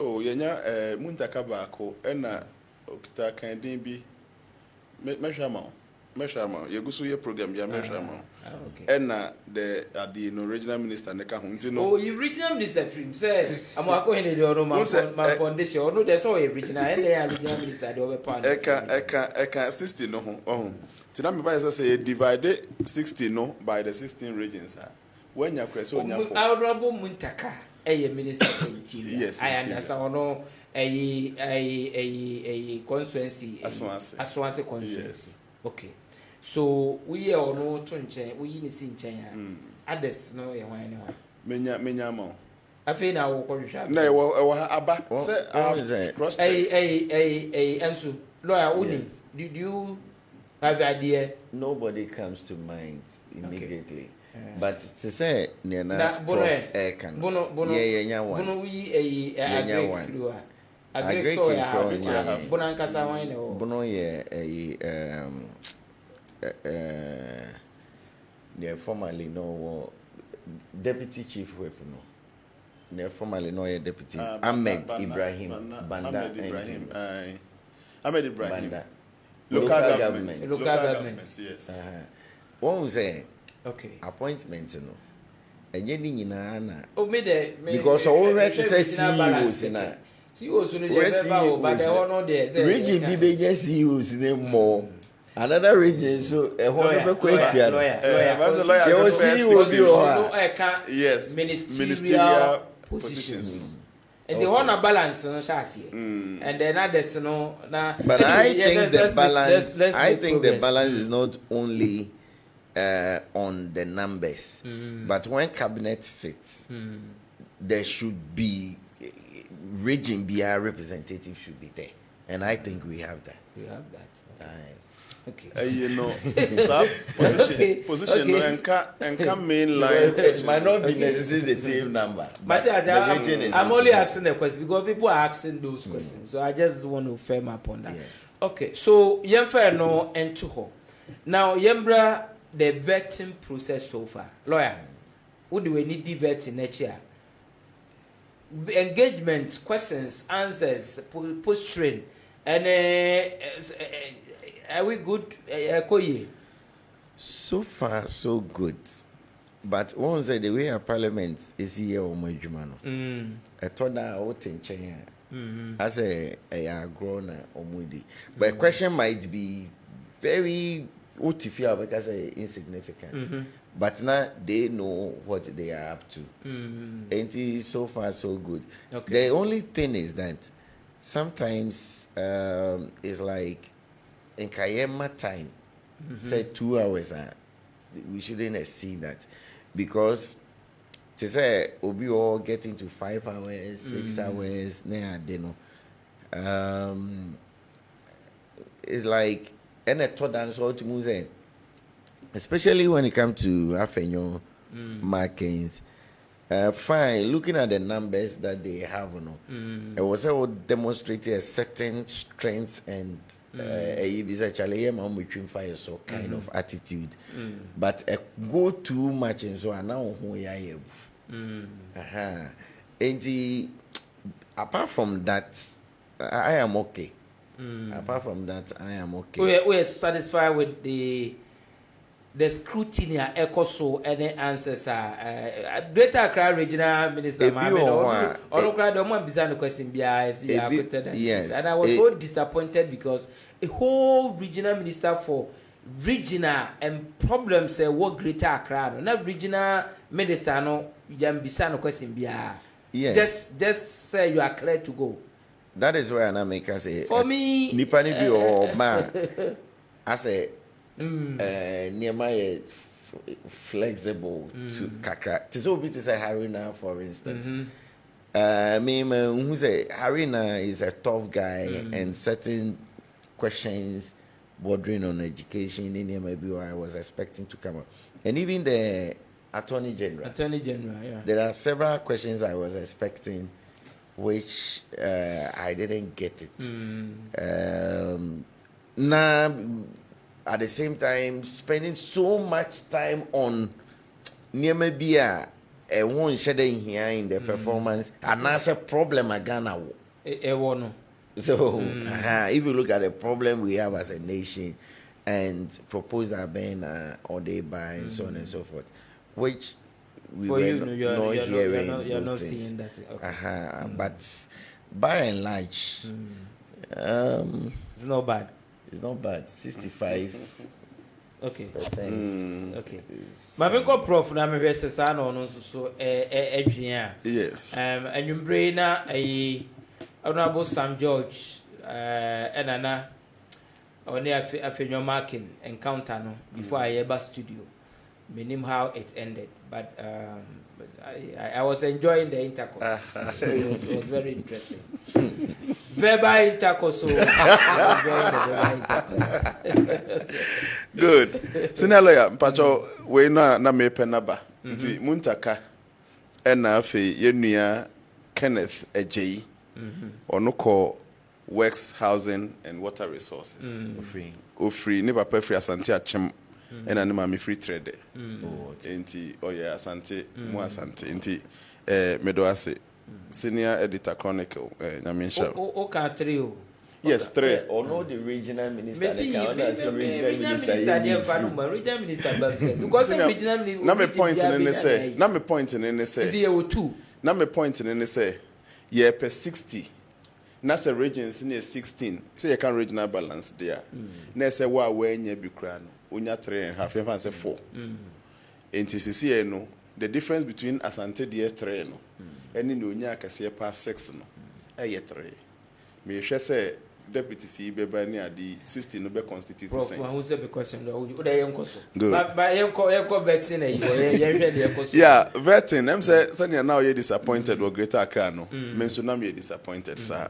Oh yenya muntaka ba ko na okita kan din bi mehwama yeguso ye program ya mehwama. Okay. And the original minister ne ka ho nti no. Oh, the original minister free say amako hene de ono ma foundation ono dey so original and the original minister dey over pound. Eka 60 no ho. Tina me by say divide 60 no by the 16 regions. When you cross on your honorable Muntaka minister for interior. Yes, I understand ono a constituency Aswanse constituency. Yes. Okay. So we are ono to nchen we ni si nchen others no ye wan ne menya ma afi na wo ko hwa na wo aba say cross ensu lawyer uni did you have idea? Nobody comes to mind immediately. Okay. But to say na prof can bono one we agree so ya bono ankasa wan ne o bono ye they formerly no deputy chief whip no. They formerly no deputy Ahmed Ibrahim Banda Ahmed Ibrahim Banda. Local government, yes. One say, okay, appointment no. Enye ni nyina na. Oh, me because all right to say CEOs na. CEOs no dey ever but the one no there say. Region bi be get CEOs na more. Another region so e ho no be kweti lawyer. Yes. Ministerial positions. And the honor balance no shasi and then others no na. But I think the balance the balance is not only on the numbers but when cabinet sits there should be region BR representative should be there and I think we have that. Okay. You know, position no enka main line. It might not be necessarily the same number. But I'm only asking the question because people are asking those questions. So I just want to firm up on that. Yes. Okay. So yemfa no ento ho. Now yembra the vetting process so far. Lawyer, what do we need the vetting next year? Engagement, questions, answers, post-train, and are we good? So far, so good. But one say the way our parliament is here, I thought that I would in China as a grown omudi. But the question might be very because insignificant. But now they know what they are up to. And it is so far so good. Okay. The only thing is that sometimes it's like in Kayema time, say 2 hours, we shouldn't exceed that. Because to say we all get into 5 hours, 6 hours, they know. It's like any thought dance all to move, especially when it comes to Afenyo markings. Fine, looking at the numbers that they have, it was all demonstrating a certain strength and between fire so kind of attitude. But go too much and so on now and apart from that, I am okay. Apart from that, I am okay. We are satisfied with the scrutiny echo so any answers are Greater Accra Regional Minister Mohammed or the one bizarre the question yes, and I was so disappointed because a whole regional minister for regional and problems what Greater Accra not regional minister no yam bizarre question yes, just say you are clear to go. That is where I make us say for me Nipani be or man I say near flexible to kakra. Tiso bit is a Harina, for instance. Me who say Harina is a tough guy and certain questions bordering on education in here maybe I was expecting to come up. And even the Attorney General. Yeah. There are several questions I was expecting which I didn't get it. Now, at the same time, spending so much time on near maybe a one shedding here in the performance, and that's a problem again now. So, if you look at the problem we have as a nation and propose that ban or they buy and so on and so forth, which we were not hearing. You're not seeing that. Okay. But by and large, it's not bad. It's not bad. 65. Okay. Percent. Okay. My main prof na me vese sa na ono so yes. And you bring na Honorable Sam George enana oni afenyo marking encounter no before I ever studio. Meaning how it ended, but I was enjoying the intercourse. It was very interesting. Verbal intercourse. So enjoying the verbal intercourse. Good. Senior lawyer, mpacho we na me penaba. Nti muntaka ena afi yenua Kenneth Ejei. Onoko Works Housing and Water Resources. Ofri ne papa free Asante Achem. And I am free trader. Enti oya asante mu asante. Enti medoase senior editor chronicle nyaminsha. O ka 3 o. Yes, 3. Or no the regional minister. Regional minister. Because regional minister. Na me point in say. Na me point in say. There were 2. Na me point in say. Yeah, per 60. Na se regions near 16. Say you can regional balance there. Na say wa wenye bi kra no. Unya 3.5, even say 4. In TCC, no, the difference between Asante DS 3 no, and in Unya Cassia pass 6 no, 3. Me say deputy C be near the 16 no be constitute the same. Who's the question? But vetting, yeah, vetting. I'm say now you're disappointed or Greater Accra no. Mention me disappointed, sir.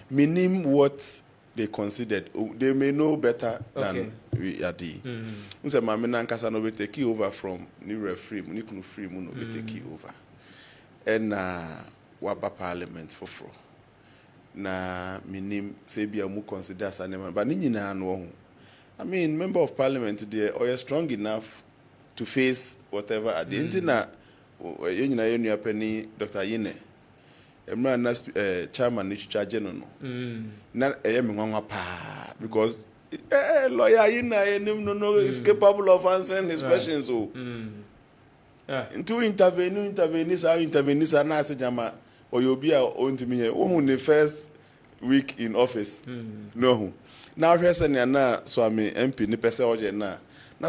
Meaning what they considered, they may know better than we are. Unse mama nankasa no be take over from new referee, ni kunu free mu no be take over. And waba parliament for na minim say bia mu consider as an but ni nyina no. I mean, member of parliament there or strong enough to face whatever at the end na nyina yenu apani Dr. Yine. Emra na chairman ni chichaje no na me nwanwa pa because lawyer Yine no is capable of answering his questions so into intervene na say jama oyobi a ontimi here ohun the first week in office no now person na so am MP ni pese oje na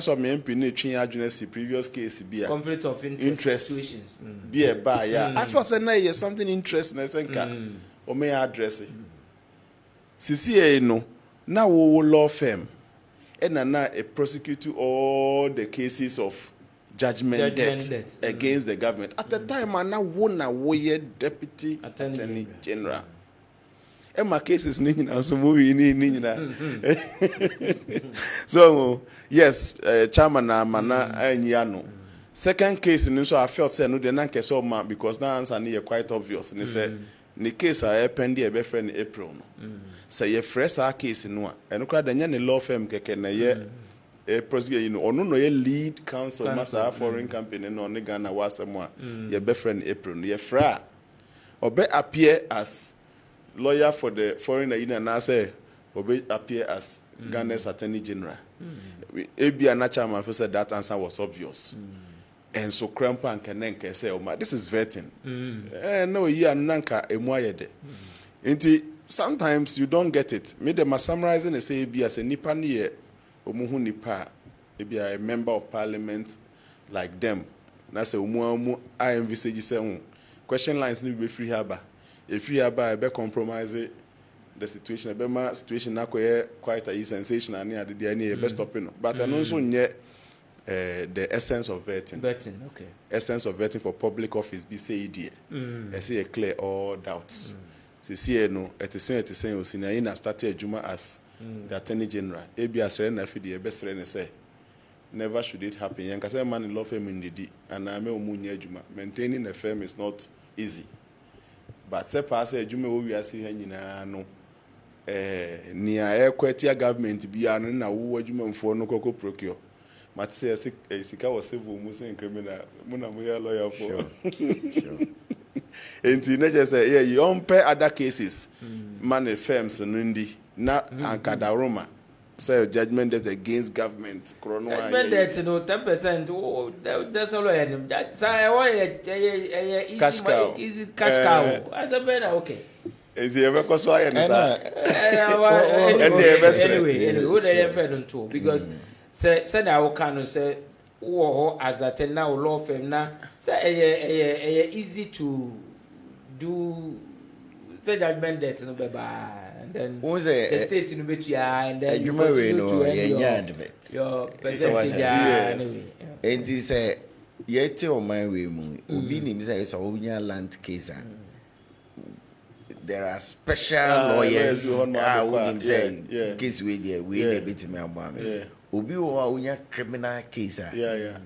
so am MP ni twen adwene si previous case bia conflict of interest situations bia ba ya I feel say na something interesting na senka o me address CCA no na wo law firm na a prosecute all the cases of judgment debt against the government at the time na wo ye deputy attorney general my cases ni so movie ni so yes chairman na mana anyano second case ni so I felt say no dey na nkese o ma because na answer ni quite obvious ni say ni case a pending e be friend April no say ye fresh a case no a eno kra da nya ni law firm keke na ye prosecute ono no ye lead counsel masa foreign company no ne Ghana wasem a ye be friend April no ye fra obe appear as lawyer for the foreign union na say obe appear as Ghana's attorney general ebia na chairman for said that answer was obvious and so crampa and kenenke say this is vetting no ye nanka emu ayede nti sometimes you don't get it me them summarizing and say ebia as a nipa ne omuhu nipa ebia a member of parliament like them na say omu I envisage say question lines need be free haba if you have be compromise the situation be ma situation na quite a sensational near the any be stopping but I know so nye the essence of vetting okay essence of vetting for public office be say idea I say clear all doubts see no at the same osina na start adwuma as the attorney general ebi asere na fi the best re say never should it happen yan ka say man in law firm in the and I me omunya adwuma maintaining a firm is not easy but se pass adwuma wo wiase ha nyina no nia equity government bia no na wo adwumamfo no kokko procure but say sika was civil mu say criminal mu na mo ya lawyer for sure and you just say yeah you on pay other cases money firms no ndi na ankada Roma say judgment debt against government judgment debt no 10%. Oh, that's all I am. That's easy cash cow. As a better okay. It's ever cause why and anyway, what I am fed on too because say I will can say oh as a ten now law firm now say easy to do say judgment debt no be bad. And then the state in which you are, and then you continue to end your percentage. Anyway. And he said, yet on my way, Ubi himself a land case. There are special lawyers who himself case with the way bit me about Ubi or criminal case.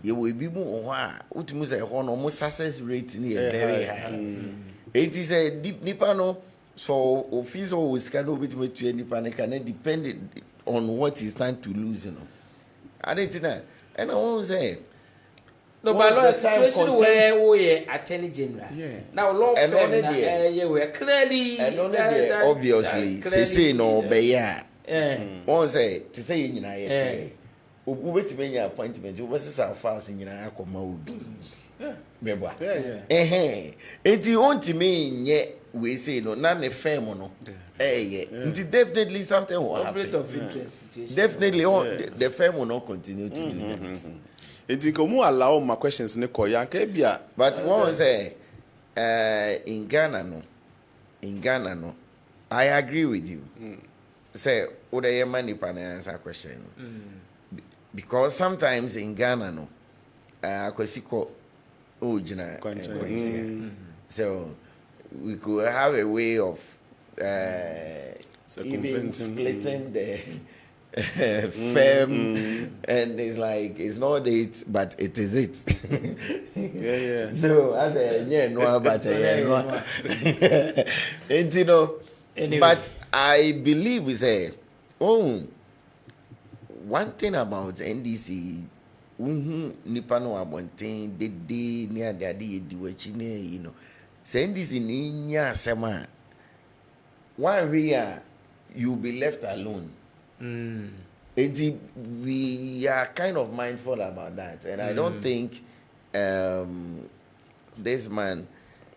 You will be more ultimately almost success rate near very high. And he said, deep Nipano. So office always cannot be to any panic and depend on what he stand to lose, you know. I didn't know. And I won't say no, but law situation where we attorney general. Yeah. Now law firm we clearly and obviously say no be won't say to say you know wait me your appointment you was so fast in your come remember and you want to me we say no none a firm no it's definitely something will happen of interest definitely the firm will not continue to do that it come allow my questions ne koya ke bia but one say in Ghana no I agree with you say would I money pan answer question because sometimes in Ghana no kwasiko ojina so we could have a way of even splitting the firm and it's like it's not it but it is it so I said but and you know anyway. But I believe we say one thing about NDC nipa no abonten dede ni ade yedi wachi na you know say this in nya asema one way you be left alone we are kind of mindful about that and I don't think this man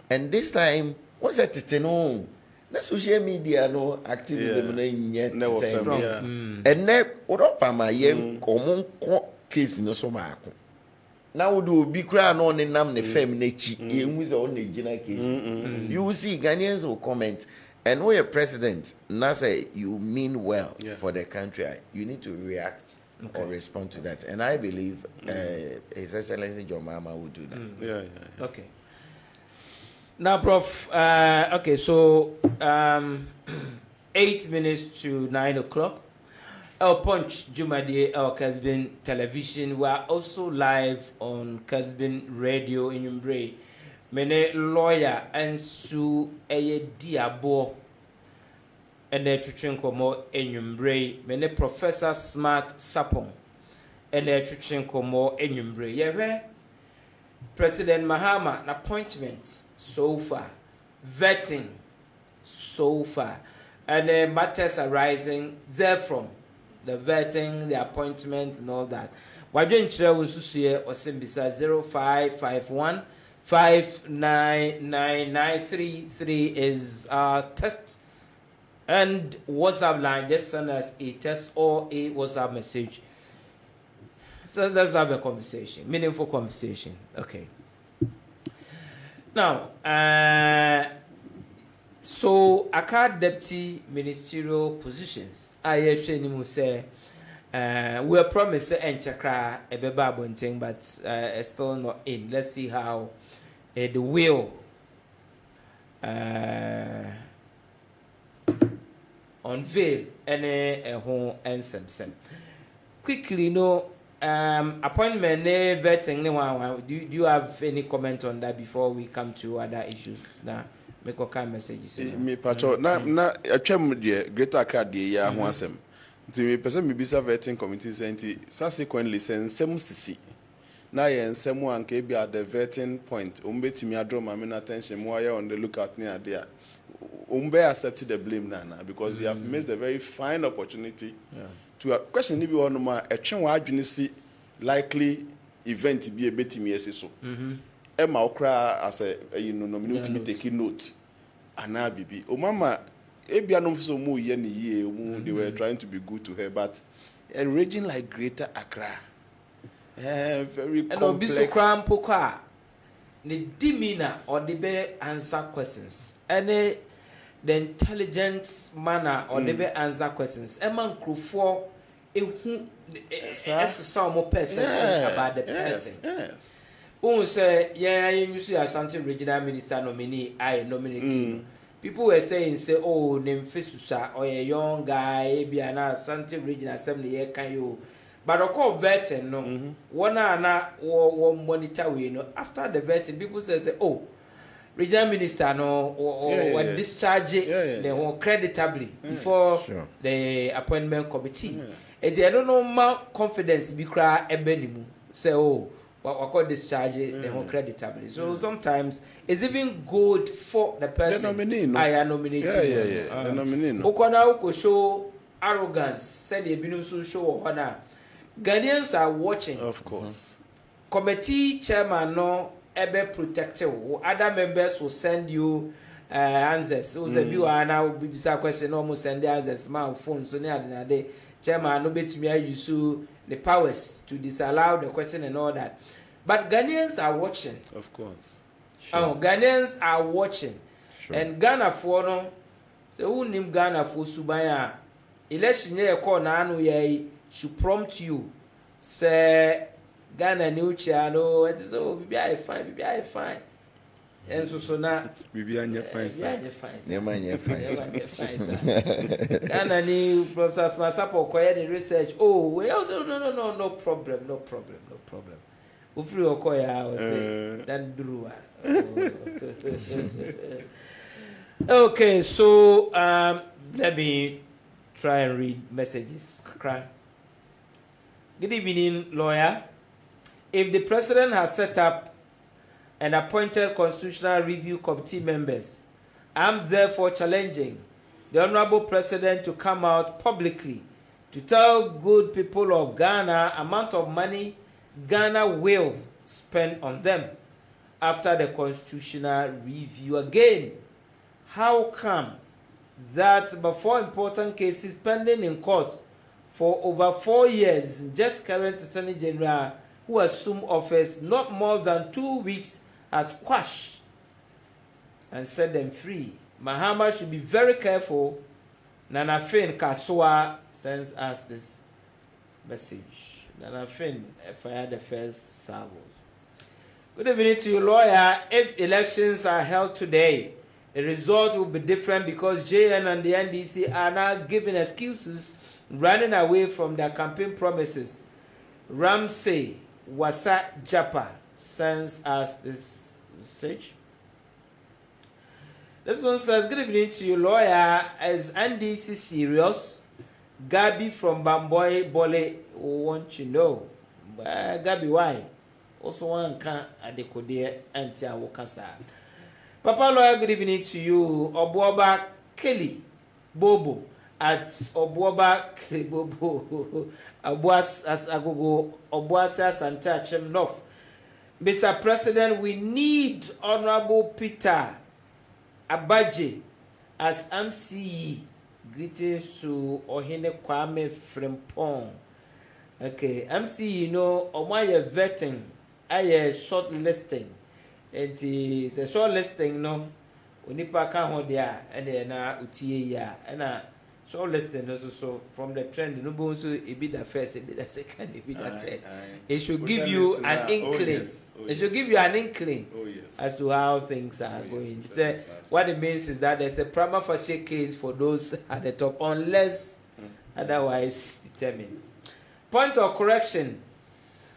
and this time what's that no na social media no activism no yet and ne odopa ma yem komo case no so maako na wo do obi kra no ne nam ne fam na chi ehun se on na case you will see Ghanaians will comment and when you're president na say you mean well for the country you need to react or respond to that and I believe His Excellency John Mahama will do that okay now prof okay so 8 minutes to 9 o'clock El Punch Jumadi El Kessben Television. We are also live on Kessben Radio in Umbre. Mene lawyer and su eye diabo ene twetwen mo enwumbre. Mene Professor Smart Sapong ene twetwen komo enwumbre. Yewe President Mahama appointment so far, vetting so far, and matters arising therefrom. The vetting, the appointment, and all that. Wajin Chile Unsusie or Simbisa 0551 5999333 is our test and WhatsApp line. Just send us a test or a WhatsApp message. So let's have a conversation, meaningful conversation. Okay. Now, so Accra deputy ministerial positions I say we are promised and chakra a beba thing but still not in. Let's see how the will unveil any home and some quickly no appointment vetting do you have any comment on that before we come to other issues now? make a kind messages. Me pacho na atwam de Greater Accra de ya ho asem. Nti me pese me bisa vetting committee senti subsequently sensem sisi. Na ye nsem anka bi at the vetting point. Umbetimi adro ma me attention mo aye on the lookout near there. Umbe accepted the blame now because they have missed a very fine opportunity to question if you want to a chen likely event be a betimi so. Emma okra as a nominate me taking note. Ana bibi. O mama ebia no so mu ye ni ye they were trying to be good to her but raging like Greater Accra. Very complex. And obiso kram poka the demeanor or the be answer questions. Any the intelligent manner or the be answer questions. Eman krufo ehu some more perception about the person. Yes. Who say yeah you see Ashanti regional minister nominee I nominate. People were saying say oh name Fesusa or a young guy be an Ashanti regional assembly can you. But of course, vetting, no, one one monitor we know after the vetting, people say, oh, regional minister no or discharge the whole creditably before the appointment committee. And I don't know more confidence be cry a benimu say oh what call discharge the whole creditably. So sometimes it's even good for the person I nominate. The nominee. Okona uko show arrogance said the binum show honor. Ghanaians are watching. Of course. Committee chairman no ebe protected. Other members will send you answers. So the viewer now be question almost send the answers. My phone so near the day. Chairman no bet me use the powers to disallow the question and all that. But Ghanaians are watching. Of course. Sure. Ghanaians are watching. Sure. And Ghana for no. So who name Ghana for Subaya? Election year call na anu ye. Should prompt you, say Ghana new channel. It is oh, BBI fine. And so now, BBI fine. Ghana new professors must acquire the research. Oh, we also no problem. Ufri okoya I say dan druwa. Okay, so let me try and read messages. Good evening, lawyer. If the president has set up and appointed constitutional review committee members, I'm therefore challenging the honorable president to come out publicly to tell good people of Ghana amount of money Ghana will spend on them after the constitutional review. Again, how come that before important cases pending in court for over 4 years, just current Attorney General who assumed office not more than 2 weeks has quashed and set them free? Mahama should be very careful. Nana Fin Kasua sends us this message. Nana Fin, fire the first salvo. Good evening to you, lawyer. If elections are held today, the result will be different because JN and the NDC are now giving excuses, running away from their campaign promises. Ramsey Wasa Japa sends us this message. This one says, good evening to you, lawyer. Is NDC serious? Gabi from Bamboy Bole want you know. Gabi, why? Also one can adekode anti awokasa. Papa lawyer, good evening to you. Obuoba Kelly Bobo at Obuoba Kelly Bobo Obuas as Agogo Obuasa Santa Chem North. Mr. President, we need Honorable Peter Abaje as MCE. Greetings to Ohene Kwame Frimpong. Okay, MCE, you know, Omaya vetting, I short listing. It is a short listing, no. Unipa can hold there, and then utie ya, and short listing also. So from the trend, no bones, it be the first, it be the second, it be the third. It should give you an inkling. It should give you an inkling as to how things are going. What it means is that there's a prima facie case for those at the top, unless otherwise determined. Point of correction.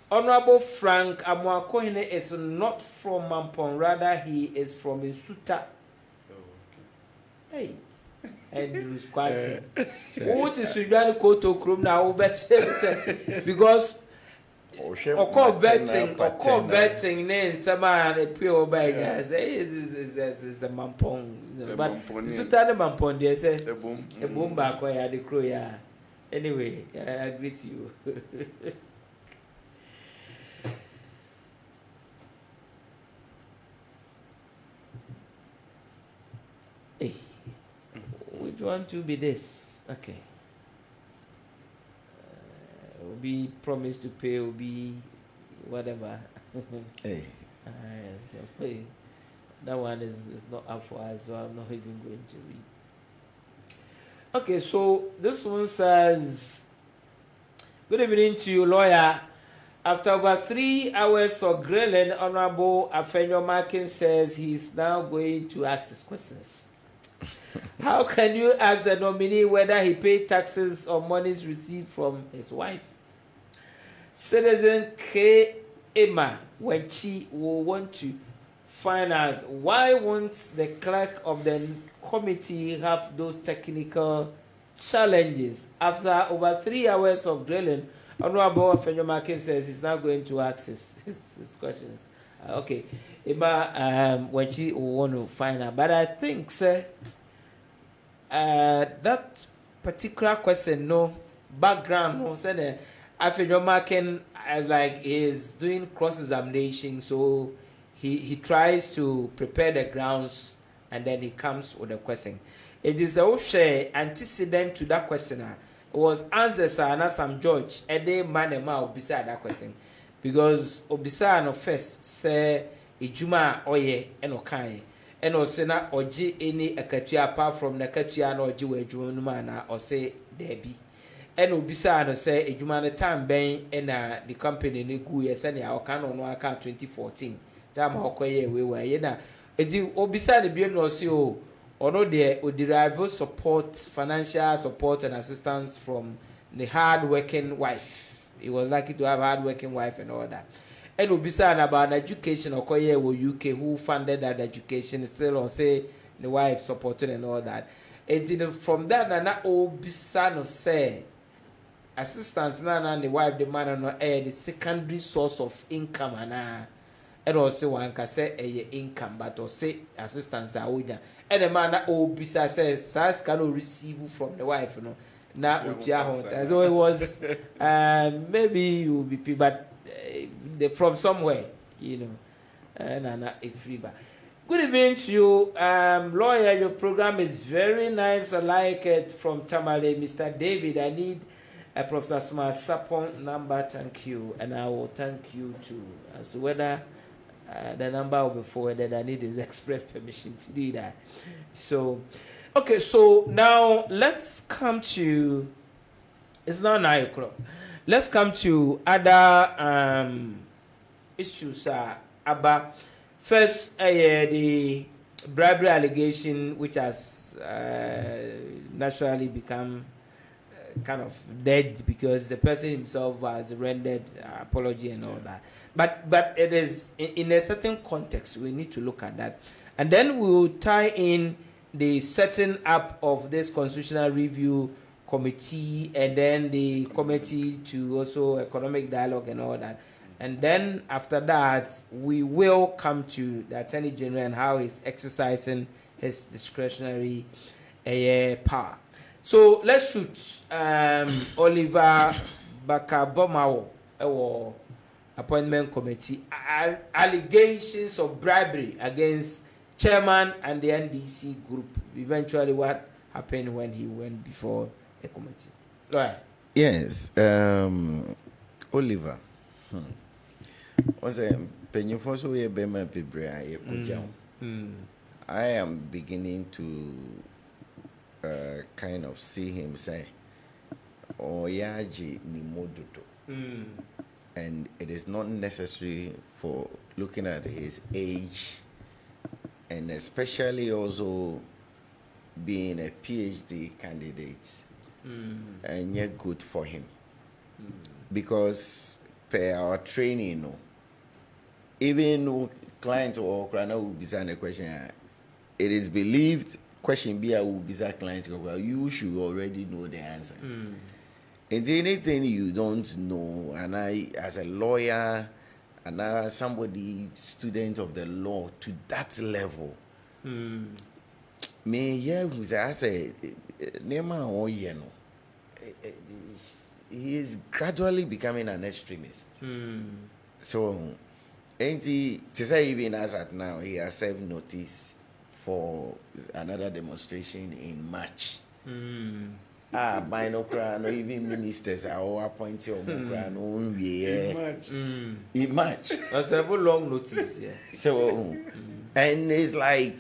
Honorable Frank Amuakohene is not from Mampon, rather he is from Isuta. Hey. And squatting. What is Sudan Koto Krum now? Because vetting name someone a pure by is a mampong. But Sultan Mampong, they say a boom back where the crew. Anyway, I agree to you. Hey, which one to be this? Okay. Will be promised to pay, will be whatever. Hey. So, that one is not up for us, so I'm not even going to read. Okay, so this one says, good evening to you, lawyer. After over 3 hours of grilling, Honorable Afenyo Markin says he's now going to ask his questions. How can you ask the nominee whether he paid taxes or monies received from his wife? Citizen K. Emma, when she will want to find out why won't the clerk of the committee have those technical challenges. After over 3 hours of drilling, Honorable Afenyomakin says he's now going to ask his questions. Okay, Emma, when she will want to find out. But I think, sir, that particular question, no background, no, said Afenyomakin as like is doing cross-examination, so he tries to prepare the grounds and then he comes with a question. It is also antecedent to that question. It was answers and Sam George a day man and ma beside that question because obisa no first say ejuma oye eno kan eno say na oji any akatua apart from na katua na oji we ejuma no ma na o say debi eno obisa no say ejuma no time ben na the company ne gu ye say na o kan no aka 2014 time okoye we na edi obisa de biem no say o ono de o derive support, financial support and assistance from the hard working wife. He was lucky to have a hard working wife and all that. And obisa about education okoye wo UK who funded that education still on say the wife supporting and all that. And from that na obisa no say assistance na the wife the man no the secondary source of income and also one can say a income but or say assistance awuja. And the man that obisa says SAS cannot receive from the wife, you know. Now so it was maybe you will be but from somewhere, you know. And not a free bar. Good evening to you, lawyer. Your program is very nice. I like it from Tamale, Mr. David. I need a Professor Sma Sapon number. Thank you, and I will thank you too. As to whether the number will be forwarded, I need his express permission to do that. So, okay, so now let's come to, it's now 9 o'clock. Let's come to other issues. First, the bribery allegation, which has naturally become kind of dead because the person himself has rendered apology and all that. But it is in a certain context. We need to look at that, and then we will tie in the setting up of this constitutional review committee, and then the committee to also economic dialogue and all that. And then after that, we will come to the Attorney General and how he's exercising his discretionary power. So let's shoot Oliver Bakabomao or appointment committee allegations of bribery against chairman and the NDC group. Eventually, what happened when he went before the committee? Right. Yes, Oliver. Was a penny for so we be my people. I am beginning to kind of see him say, "Oh yaji ni moduto." And it is not necessary for looking at his age and especially also being a PhD candidate and yet good for him. Because per our training, no, even client or client will be saying a question, it is believed question be a will be a client, you should already know the answer. And anything you don't know, and I, as a lawyer, and as somebody student of the law to that level, me yeah, who's I say, Nema or he is gradually becoming an extremist. So, ain't he? To say even as at now, he has served notice for another demonstration in March. By no crown, or even ministers are all appointed on crown in March. That's a very long notice, yeah. So, and it's like,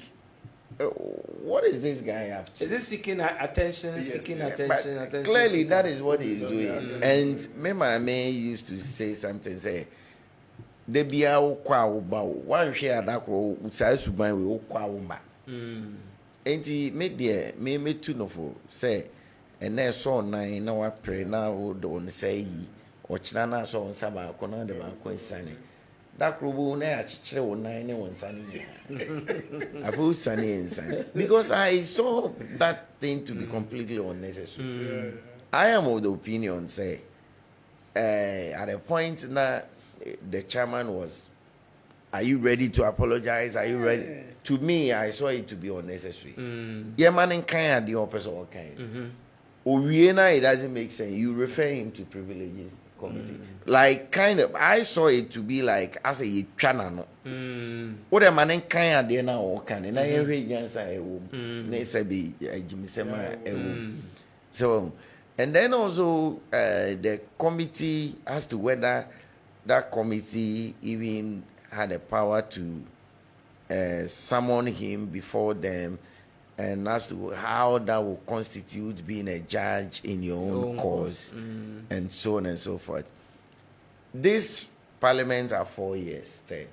what is this guy up to? Is he seeking attention? Yes, Seeking yes. attention, attention. Clearly, seeking. that is what he's doing. And remember, I used to say something, say, "De bia ukwa uba, one share that ko usai suban we ukwa umba." Enti me tu no for say, and then so nine na wa pray na o don say yi, o china na so nsaba ko na de ba ko nsane. That rubu na achichire wo nine ne won nsane. Afu sane nsane. Because I saw that thing to be completely unnecessary. I am of the opinion say, at a point now, the chairman was, "Are you ready to apologize? Are you ready?" To me, I saw it to be unnecessary. Yeah, man, in kind the opposite of kind. It doesn't make sense. You refer him to privileges committee. Like, kind of, I saw it to be like, as a channel. What a man in kind there now, or can, and I hear against a woman. They say, be Jimmy Sema, a woman. So, and then also, the committee as to whether that committee even had the power to summon him before them, and as to how that will constitute being a judge in your own cause, and so on and so forth. This parliament are 4 years term,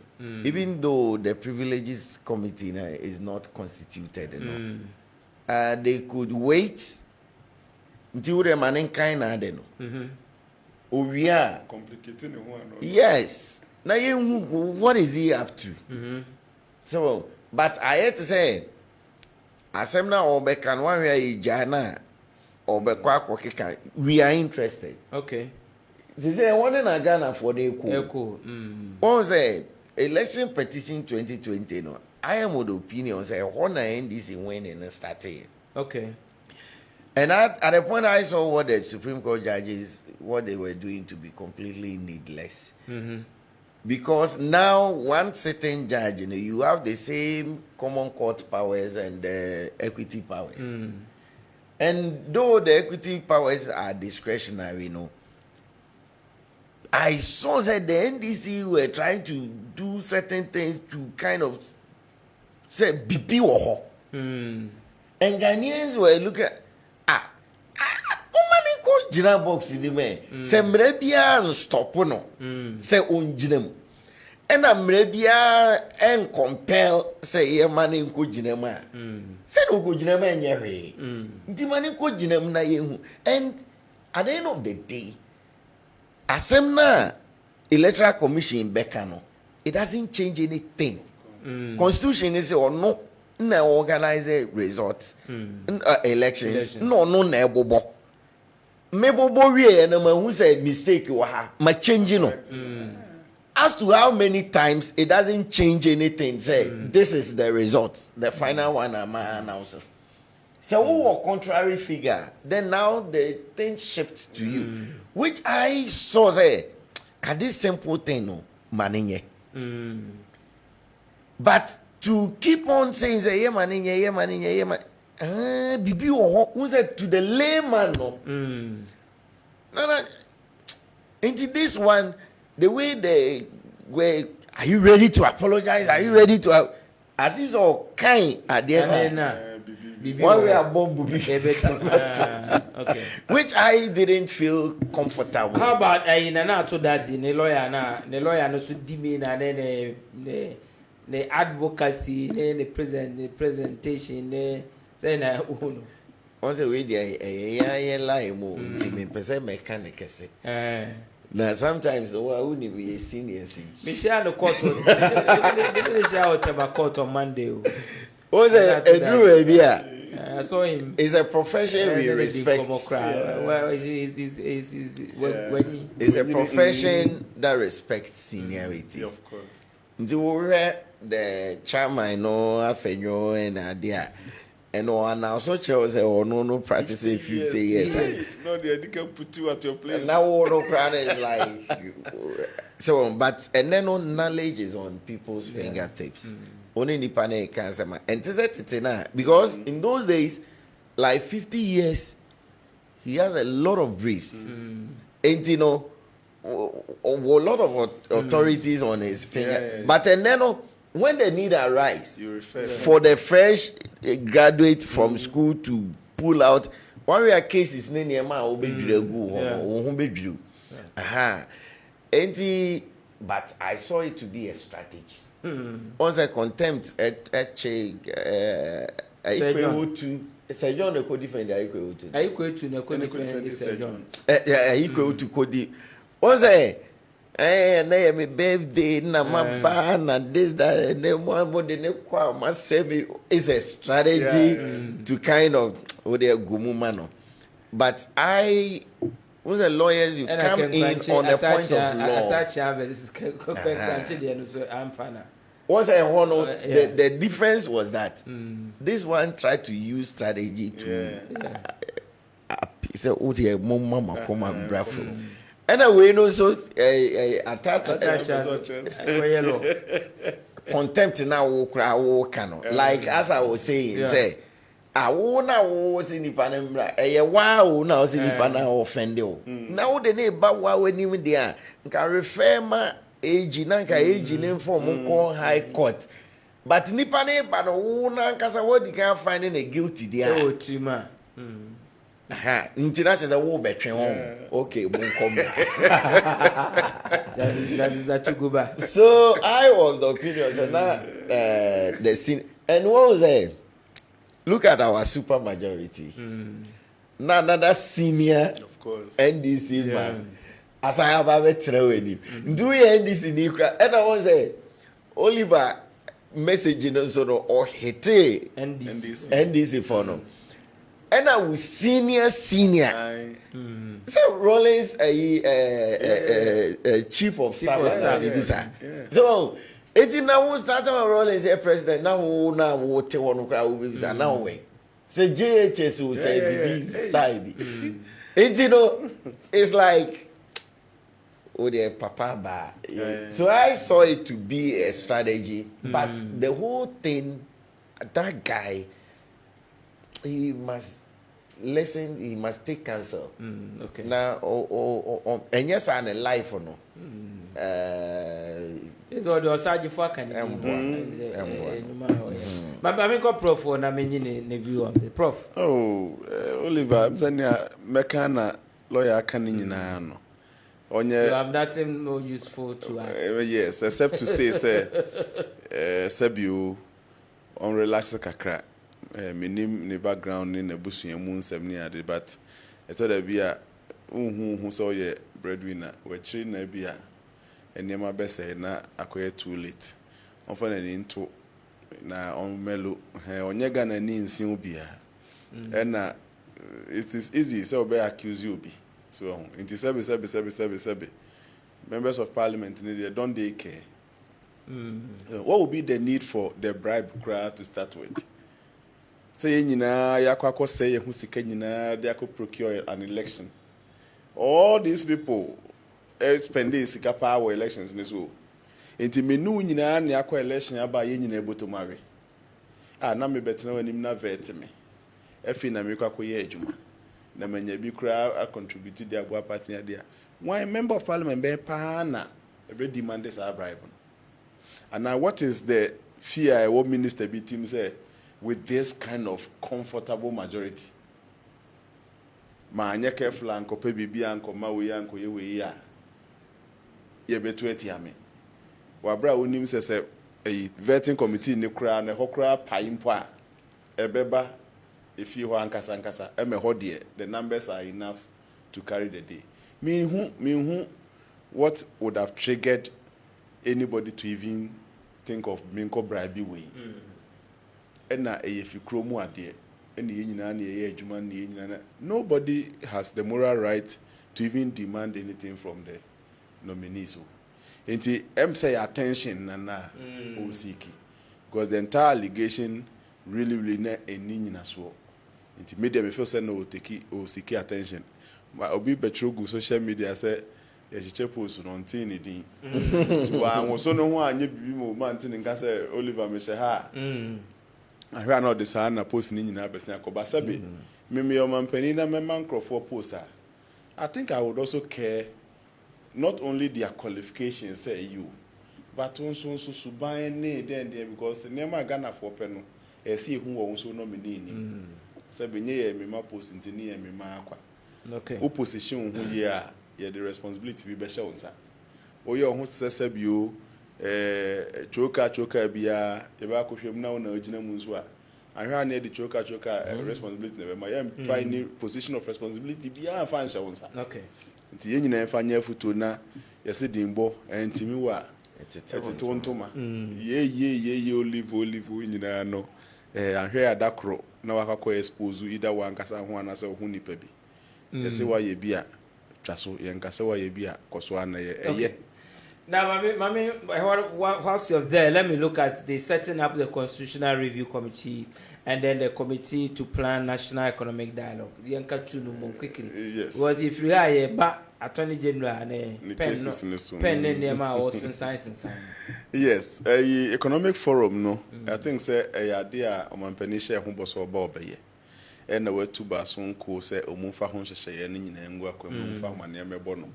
even though the privileges committee is not constituted enough. They could wait until the man in kind of we are complicating the one. yes. Now, what is he up to? So, but I had to say, Asemna Obekan, one way Jana, Obekwa, we are interested. Okay. They say, one in Ghana for the Echo. One say, election petition 2020, no, I am of the opinion, say, one NDC win and started. Okay. And at the point I saw what the Supreme Court judges, what they were doing to be completely needless. Because now one certain judge, you have the same common court powers and equity powers. And though the equity powers are discretionary, I saw that the NDC were trying to do certain things to kind of say, "Bibi woho." And Ghanaians were looking at, woman ko jina box in the man. Say mrebia and stop no. Say unjinem. And a mrebia and compel say ye man ko jinema. Say no ko jinema nyere. Nti man ko jinem na yehu. And at the end of the day, asemna electoral commission bekano, it doesn't change anything. Constitution is or no. Na organize results elections no na ebobo mebobo we na ma hu say mistake wa ha ma change no as to how many times it doesn't change anything say this is the result, the final one am announced. So who contrary figure, then now the thing shift to you, which I saw say can this simple thing no maninye. But to keep on saying, say, Bibi who said to the layman, no. No. Into this one, the way they were, are you ready to apologize? Are you ready to, as if so kind at the end. One way a bomb okay. Which I didn't feel comfortable. How about Nana to that in the lawyer no so demean and then the advocacy, the presentation, say na uno. Once a way, yeah, lie more. Me person mechanic say. Now sometimes the one who need be a senior see. Me share the court. Me share out my court on Monday. Once a drew a beer. I saw him. It's a profession we respect. Well, it's a profession that respects seniority. Yeah, of course. The chairman, no, Afenyo, and Adia. And one also chose no practicing 50 years. No, they can put you at your place. And now no crown is like so, but and then no knowledge is on people's fingertips. Only the panel can say, and because in those days, like 50 years, he has a lot of briefs, and a lot of authorities on his finger. But and then when the need arise for the fresh graduate from school to pull out, one of cases but I saw it to be a strategy. Once a contempt at Sir John the co-defend equal to Cody. Once and I am a birthday, my ban, and this, that, and then one more than a must say me is a strategy to kind of gumu. But I was a lawyers, you come in on the point of law. Once I honor the difference was that this one tried to use strategy to say, oh, dear, mama, come on, bravo. And we know so contempt now like as I was saying, say I was in the panel, wow, now was in the panel offended. Now the neighbor when even there can refer my age in form call high court. But Nipane, but no, because what you can't find in a guilty there. International war between okay, won't come back. That to go back. So I was the opinion so now the scene and what was it? Look at our super majority. Now another senior of course NDC man. As I have ever trained him. Do we NDC Nikra? And I was Oliver messaging sort of or hate NDC for no. And I was senior. So Rollins, chief of staff. So it now start Rollins a president. Now what one crowd now way. So JHS will say style. It's like papa bar. So I saw it to be a strategy, but the whole thing, that guy, he must listen, he must take counsel. Okay. Now, and yes, I'm a life or no. It's all the Osage for can. But I mean, prof for na many view of the prof. Oh, Oliver, I'm saying, Mekana lawyer can in no. You have nothing more useful to add. Yes, except to say, Sebu on relax kakra. Minim the background in the bush and moon 7 years, but I thought I'd be a who saw ye breadwinner, were children a beer, and near my best say, na acquire too late. Often an into na on mellow, on your gun and in sin beer. And it is easy, so be accuse you be. So it is sebi. Members of parliament don't they care? What would be the need for the bribe crowd to start with? Say yakwa say who sikanyina they could procure an election. All these people spend this power elections in this way. Inti menu nyina na yakwa election aba ye nyina ebo to marry. Na me betina wanim na vet me. Efi na me kwakọ ye adwuma. Na manya bi kura contribute their boa party there. Why member of parliament be pa na be demand this bribe. And now what is the fear what minister be team say with this kind of comfortable majority? Ma anya careful anko pe bibi anko ma we anko ye we ya. Ye betu etiame. Wa bra onim se a vetting committee ne kura na hokra paimpo a ebeba if you want ankasa the numbers are enough to carry the day. Me who what would have triggered anybody to even think of minko bribe way. And na if you chromo ade nobody has the moral right to even demand anything from the nominees. And say attention nana osiki because the entire allegation really na eni as well. Nti media me feel say no seek attention. But obi betrogu social media say ye post no ntin ni din. Wa won no ho anye bibi mo man tin nka say Oliver me she ha. Ahwe na the say na post ni nyina besia ko ba sabe. Me your man pani na me man crofo post. I think I would also care not only their qualifications say you but also suban ne then there because the name Ghana for peno e see who won so nominee ni say benye me ma post ntini e me ma akwa okay opposition hu here the responsibility be be share unsa oye hu sese bio choka bia e ba kohwem na na ogina mu nso a ahwa na the choka responsibility na be ma yam find position of responsibility bia fa nshare unsa okay nti yenyi na mfa nya foto na yesi dimbo entimi wa etete ntoma ye olive nyina no ahwe adakro na wakakọ expose either one kasa ho anase ho nipa bi yesi wa ye bi a twaso ye nkasa wa ye bi a koso ana ye eye. Now, Mami, whilst you're there, let me look at the setting up the Constitutional Review Committee and then the Committee to Plan National Economic Dialogue. Quickly. Yes. Was if you are a Attorney General and pen or science. Yes, economic forum no. I think say a idea omampani share ho boso oba obeye. And we two bason ko say omunfa ho hyehye ne nyina ngwa kwa omunfa ma ne mebo no.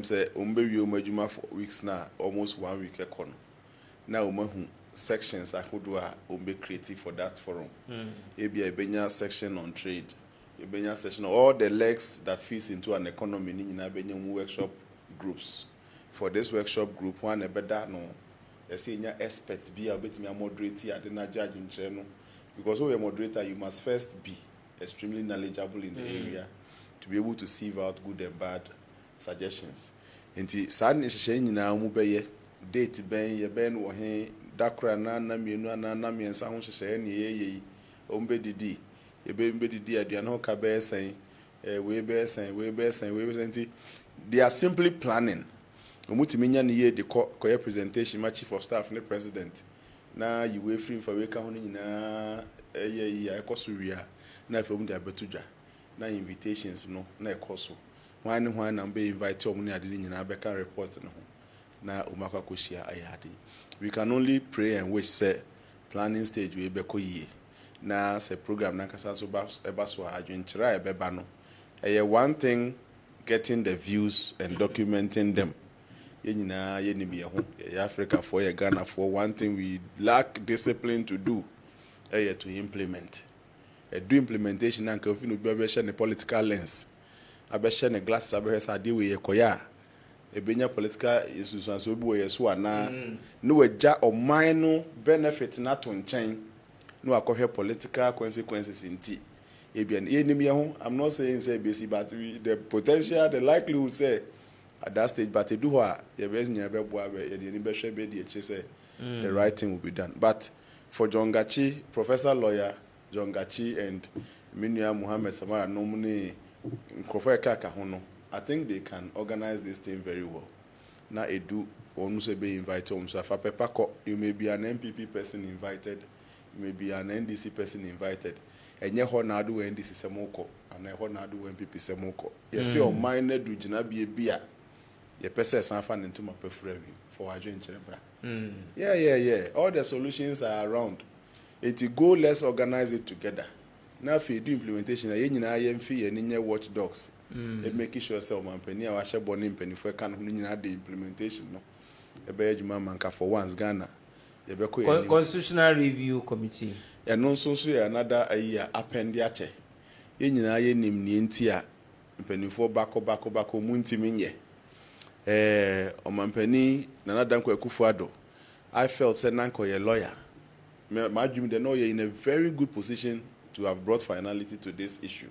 Say umbewi umajuma for weeks now, almost 1 week ekon. Now umahu sections ahodwa umbe creative for that forum. Ebi ebenya section on trade. Ebenya section all the legs that fits into an economy ni nyina benya workshop groups. For this workshop group one ebeda no say nya expert be obetimi moderate ade na judge nche no because when you moderator you must first be extremely knowledgeable in the area to be able to sieve out good and bad suggestions. Nti sad ni hye nyina mu beye date ben ye ben wo he dakra na mienu na miensa ho hye ne ye ombe didi ebe didi aduane ho ka be sen we be sen nti they are simply planning omutimi nya ne ye de koye presentation ma chief of staff ne president na you we free for we ka ho nyina ye ekoso wia na afem de abetudwa na invitations no na ekoso one na be invite omu ne ade nyina be can report no na umakwa koshia ayade. We can only pray and wish say planning stage we be koyie na say program na kasa so ba so adwenkyira e beba no one thing getting the views and documenting them ye nyina ye nim ye ho ye Africa for ye Ghana for one thing we lack discipline to do to implement do implementation and can no be share the political lens abɛhyɛ ne glasses abɛhwɛ sɛ adeɛ wɔ yɛ kɔyɛ a ebenya political institution so bi wɔ yɛ so ana ne wagya ɔman no benefit na to nkyɛn no akɔhwɛ political consequences nti ebia ne nim yɛ ho. I'm not saying say basic but the potential the likelihood say at that stage but do hɔ a yɛbɛs nya bɛboa bɛ yɛde ne bɛhwɛ bɛ de ɛkyɛ sɛ the right thing will be done. But for John Gachi, professor lawyer John Gachi and Minia Muhammad Samara nominee I think they can organize this thing very well. Now, do one say be invited. So, if you may be an MPP person invited, you may be an NDC person invited, and you now do NDC semoko, and you now do MPP semoko. You see, on mine do jina be a beer. You person sanfan into my preferred for a joint chamber. Yeah. All the solutions are around. It go, let's organize it together. Now, if you do implementation, you need IMF and in watchdogs. Making sure say omampani a wahye bone mpanifo ka no nyina the implementation no e be adwuma manka for once Ghana ye be Constitutional Review Committee e no so another year append ya che ye nyina ye nim ne nti a mpanifo bako mu ntimi nye omampani Nana Dankwa Akufo-Addo I felt say nanko ye lawyer my dream they know you're in a very good position to have brought finality to this issue.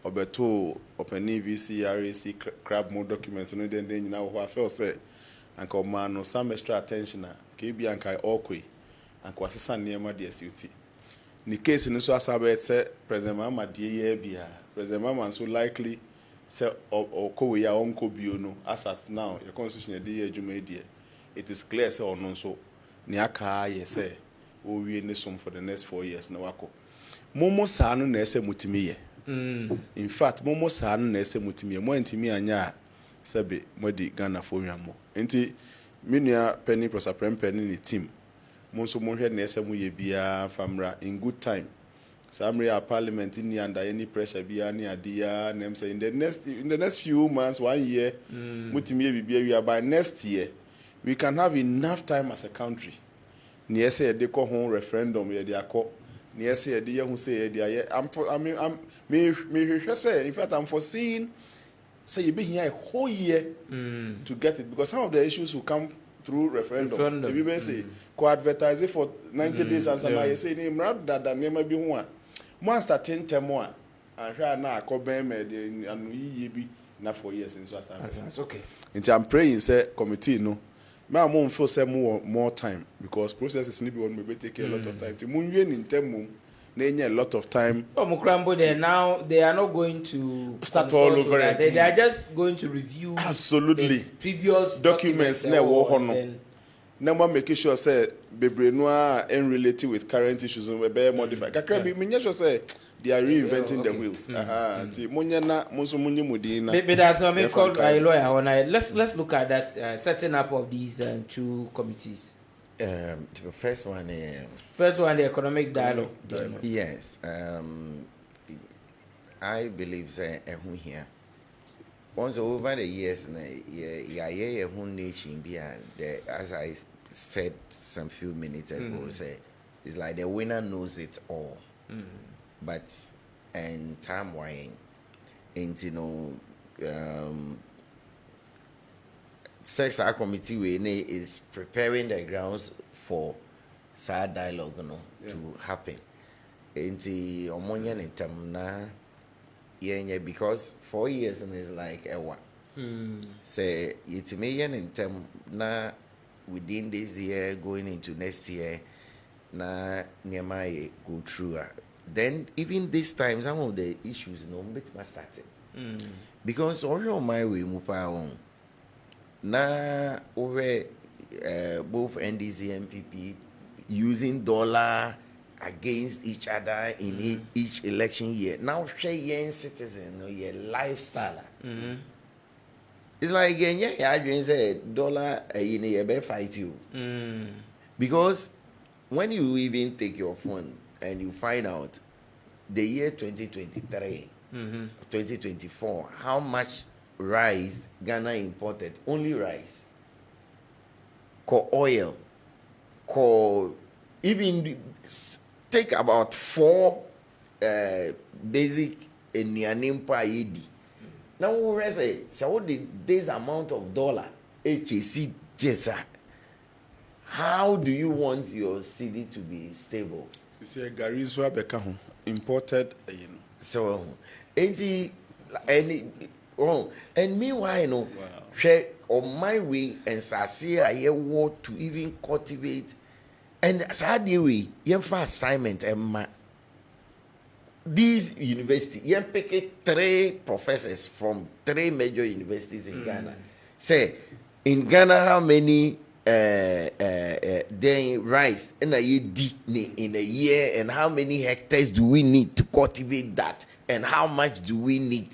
Obeto opening VC, RAC, crab more documents, and then you know what I felt say, and man no some extra attention, KB and Kai Okwe, and Kwasisa Niema DSUT. ni case no so asabe say President Mama die ye bia President Mama so likely say okowe ya onko bio no as at now your constitution dey adwuma die it is clear say ono so ni aka ye say o wie ne som for the next 4 years na wako momo saa no na ese mutimi ye in fact momo saa no na ese mutimi ye mo antimi anya sebe modi Ghana for nwamo enti menua penny prosaprem penny ni team mo so mo hwe na ese mo ye bia famra in good time Samri parliament in under any pressure be any idea name say in the next few months 1 year mutimi be by next year we can have enough time as a country near say they call home referendum ye they call near say they who say they I'm say in fact I'm foreseeing say you be here a whole year to get it because some of the issues will come through referendum. If you say co-advertise it for 90 days and some you say name rather than name be one starting term one and try now ko ben me and ye be na 4 years in so as okay. I'm praying say committee no me am feel say more time because processes need be maybe take a lot of time. Ti mun yen in term na a lot of time. So Mukrambo they now they are not going to start all over again. They are just going to review absolutely the previous documents na wo ho no. Na mo make sure say bebre no are in related with current issues and we be modify. Kakra be me sure say they are reinventing the wheels. Ti munya na munso munyi mudin na. But that's what we call a lawyer on. Let's look at that setting up of these two committees. The first one, the economic dialogue. Yes, I believe say here. Once over the years, nation as I said some few minutes ago, say it's like the winner knows it all, but and time wine, and sex committee is preparing the grounds for sad dialogue to happen. Inti omonye ne tamna yenye because 4 years and is like a one. Say yitime yen tem na within this year going into next year na nyama go through. Then even this time some of the issues bit must start. Because all my way mupa on na over both NDC and MPP using dollar against each other in each election year. Now share young citizen your lifestyle. It's like again, I say dollar in a fight you. Because when you even take your phone and you find out the year 2023, 2024, how much rice Ghana imported, only rice, oil, even take about 4 basic enyanim per AD. Now we say so this amount of dollar HAC jesa. How do you want your city to be stable? See Gary so abeka ho imported So and meanwhile share on my way and sase I want to even cultivate and sadly we for assignment and these university pick 3 professors from 3 major universities in Ghana. Say in Ghana how many then rice in a year and how many hectares do we need to cultivate that and how much do we need?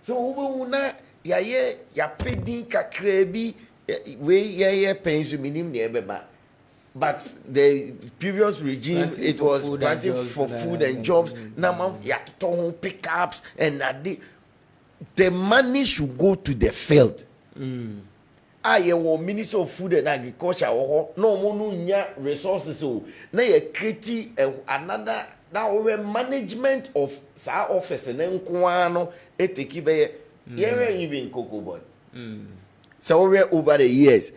So una ya pedi kakrebi we pension minimum near but the previous regime planting it was planting for food and jobs. Now ya pickups and the money should go to the field. I want Minister of Food and Agriculture no more nya resources so now you create another now management of sa office and then kwano eteki even cocoa boy. So over the years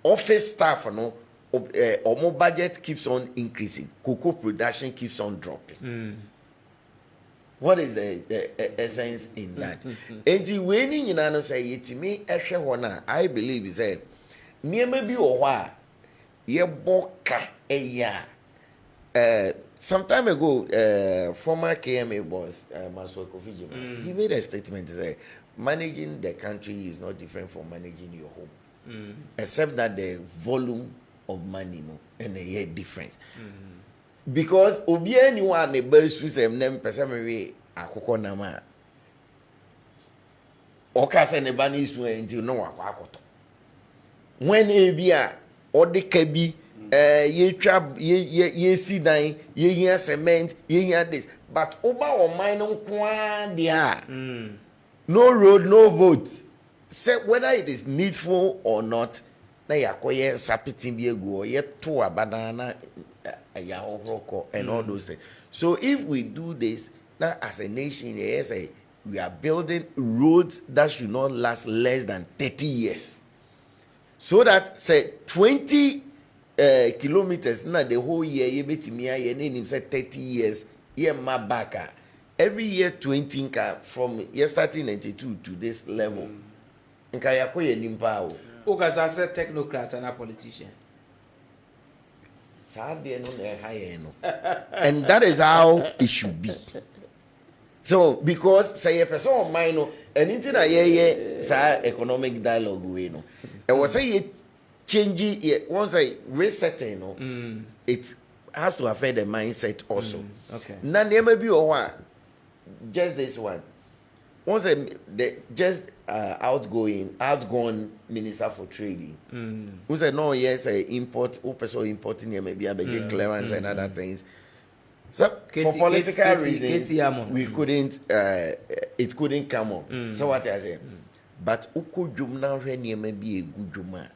office staff our budget keeps on increasing, cocoa production keeps on dropping. What is the essence in that? And when you say it to me, I believe is that near maybe or why ye boka a ya some time ago, former KMA boss, Maswa Kofi Jima, he made a statement to say, managing the country is not different from managing your home, except that the volume of money and the year difference. Because obi anyone a best system nem pesamere akoko nama okase ne ba ni su enti no wakwa akoto when e bia odeka bi ye twa ye si dan ye hia cement ye hia this but oba o mine no kwa dia no road no vote say whether it is needful or not na yakoye sapitin bi egu ye to abadana and all those things. So if we do this, now as a nation, we are building roads that should not last less than 30 years. So that say 20 kilometers, now the whole year, you bet me, say 30 years, yeah, my back. Every year 20 from year starting 92 to this level. Who can say technocrat and a politician? And that is how it should be. So, because say a person of mine, anything I say economic dialogue, we know. And was say changing once I resetting, it has to affect the mindset also. Okay. Now, there may be one, just this one. Once the just outgone minister for trading, who said no, yes, import, person importing here maybe a big clearance and other things. So for political reasons, we couldn't. It couldn't come on. So what I say, but uko jumna reni maybe a good juma.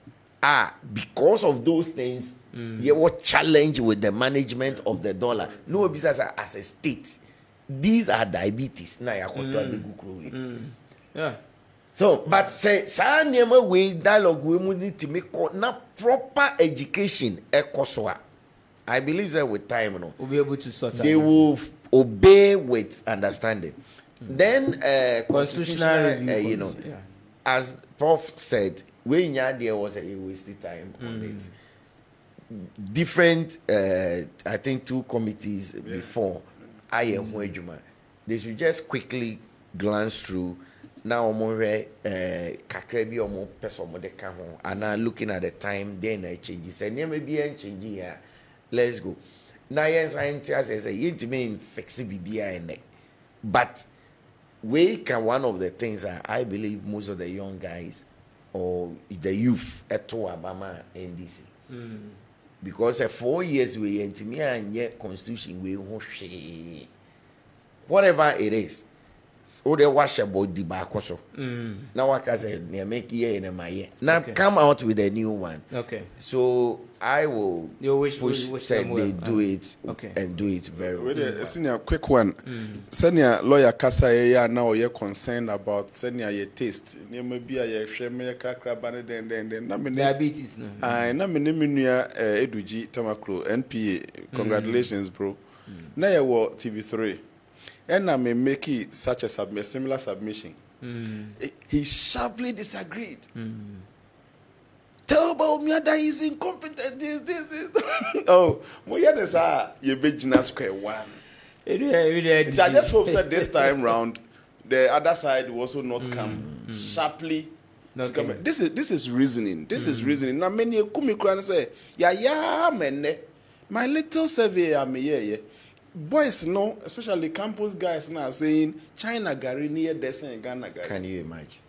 Because of those things, you were challenged with the management of the dollar. No business as a state. These are diabetes. Now yeah. So, but say, we dialogue we need to make na proper education. I believe that with time, we'll be able to sort out. They will obey with understanding. Then, constitutional review, as Prof said, when there was a wasted time on it. Different, I think, 2 committees before. They should just quickly glance through now kakrebi omo person mo de ka ho and now looking at the time then I change say maybe and change here let's go now yes scientists say you mean fix bibia ene but we can one of the things I believe most of the young guys or the youth at Obama NDC because 4 years we intimate and yet constitution we whatever it is so they wash about the back also now what I said make year in my year now come out with a new one so I will push said they do it and do it very well. Senior quick one senior lawyer kasa ya now you're concerned about senior your taste you may be a share me kakra bane den na me diabetes no na me nua Eduji Tamakro NPA congratulations bro na you were TV3 and I may make it such a similar submission. He sharply disagreed. Tell about me that he's incompetent. This. Oh, you be square one. I just hope that this time round, the other side will also not come sharply. Okay. This is reasoning. This is reasoning. Now many come say, yeah, man, my little survey, yeah. Boys, no, especially campus guys now saying China Gary near Desen Ghana Gary. Can you imagine?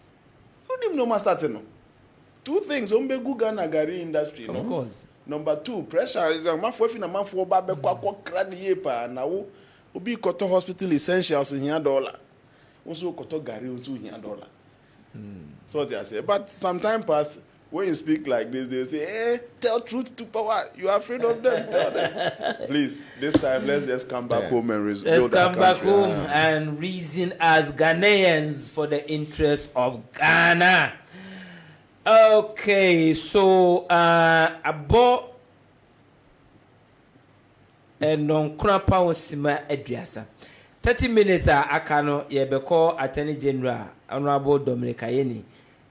Who didn't know master no? 2 things, Ombegu Ghana Gary industry. Of course. Number 2, pressure is a man for a man for Babe Quack Cranny Yepa now. Obi Koto Hospital essentials in $1. Also Koto Gary $2. So they say, but sometime past. When you speak like this, they say, hey, tell truth to power. You are afraid of them. Tell them. Please, this time, let's just come back home and build our country. Let's come back home and reason as Ghanaians for the interest of Ghana. Okay, so, about and on Krapa Osima Edriasa. 30 minutes, Akano, Yebeko, Attorney General, Honorable Dominic Ayeni,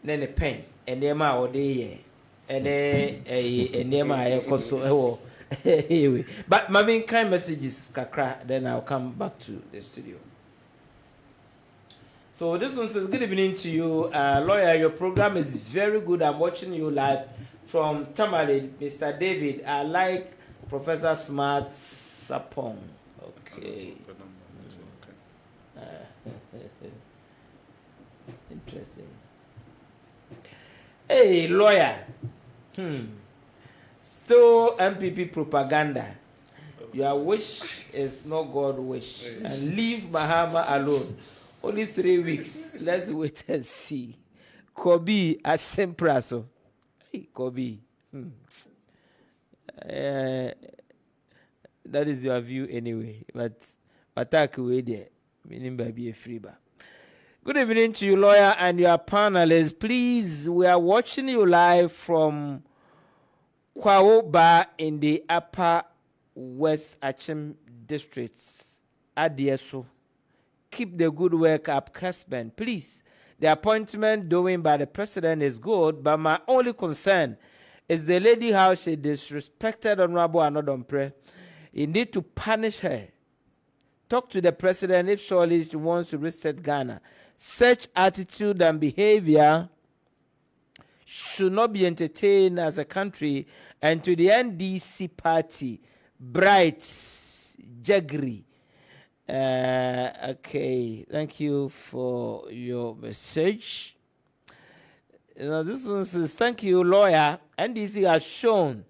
then a pen. Enema ode ye ene enema e koso ewo Anyway, but my main kind messages, kakra, then I'll come back to the studio. So this one says, good evening to you, lawyer. Your program is very good. I'm watching you live from Tamale, Mr. David. I like Professor Smart Sapong. Okay. Interesting. Hey, lawyer. Still MPP propaganda. Your wish is not God's wish. And leave Mahama alone. Only 3 weeks. Let's wait and see. Kobe Asempraso. Hey, Kobe. That is your view anyway. But attack away there. Meaning baby a free bar. Good evening to you, lawyer, and your panelists. Please, we are watching you live from Kwawo Bar in the Upper West Achim districts. Adieso. Keep the good work up, Kessben. Please, the appointment doing by the president is good, but my only concern is the lady how she disrespected Honorable Anodompre. You need to punish her. Talk to the president if surely she wants to reset Ghana. Such attitude and behavior should not be entertained as a country. And to the NDC party, Bright Jagri. Okay, thank you for your message. This one says, thank you, lawyer. NDC has shown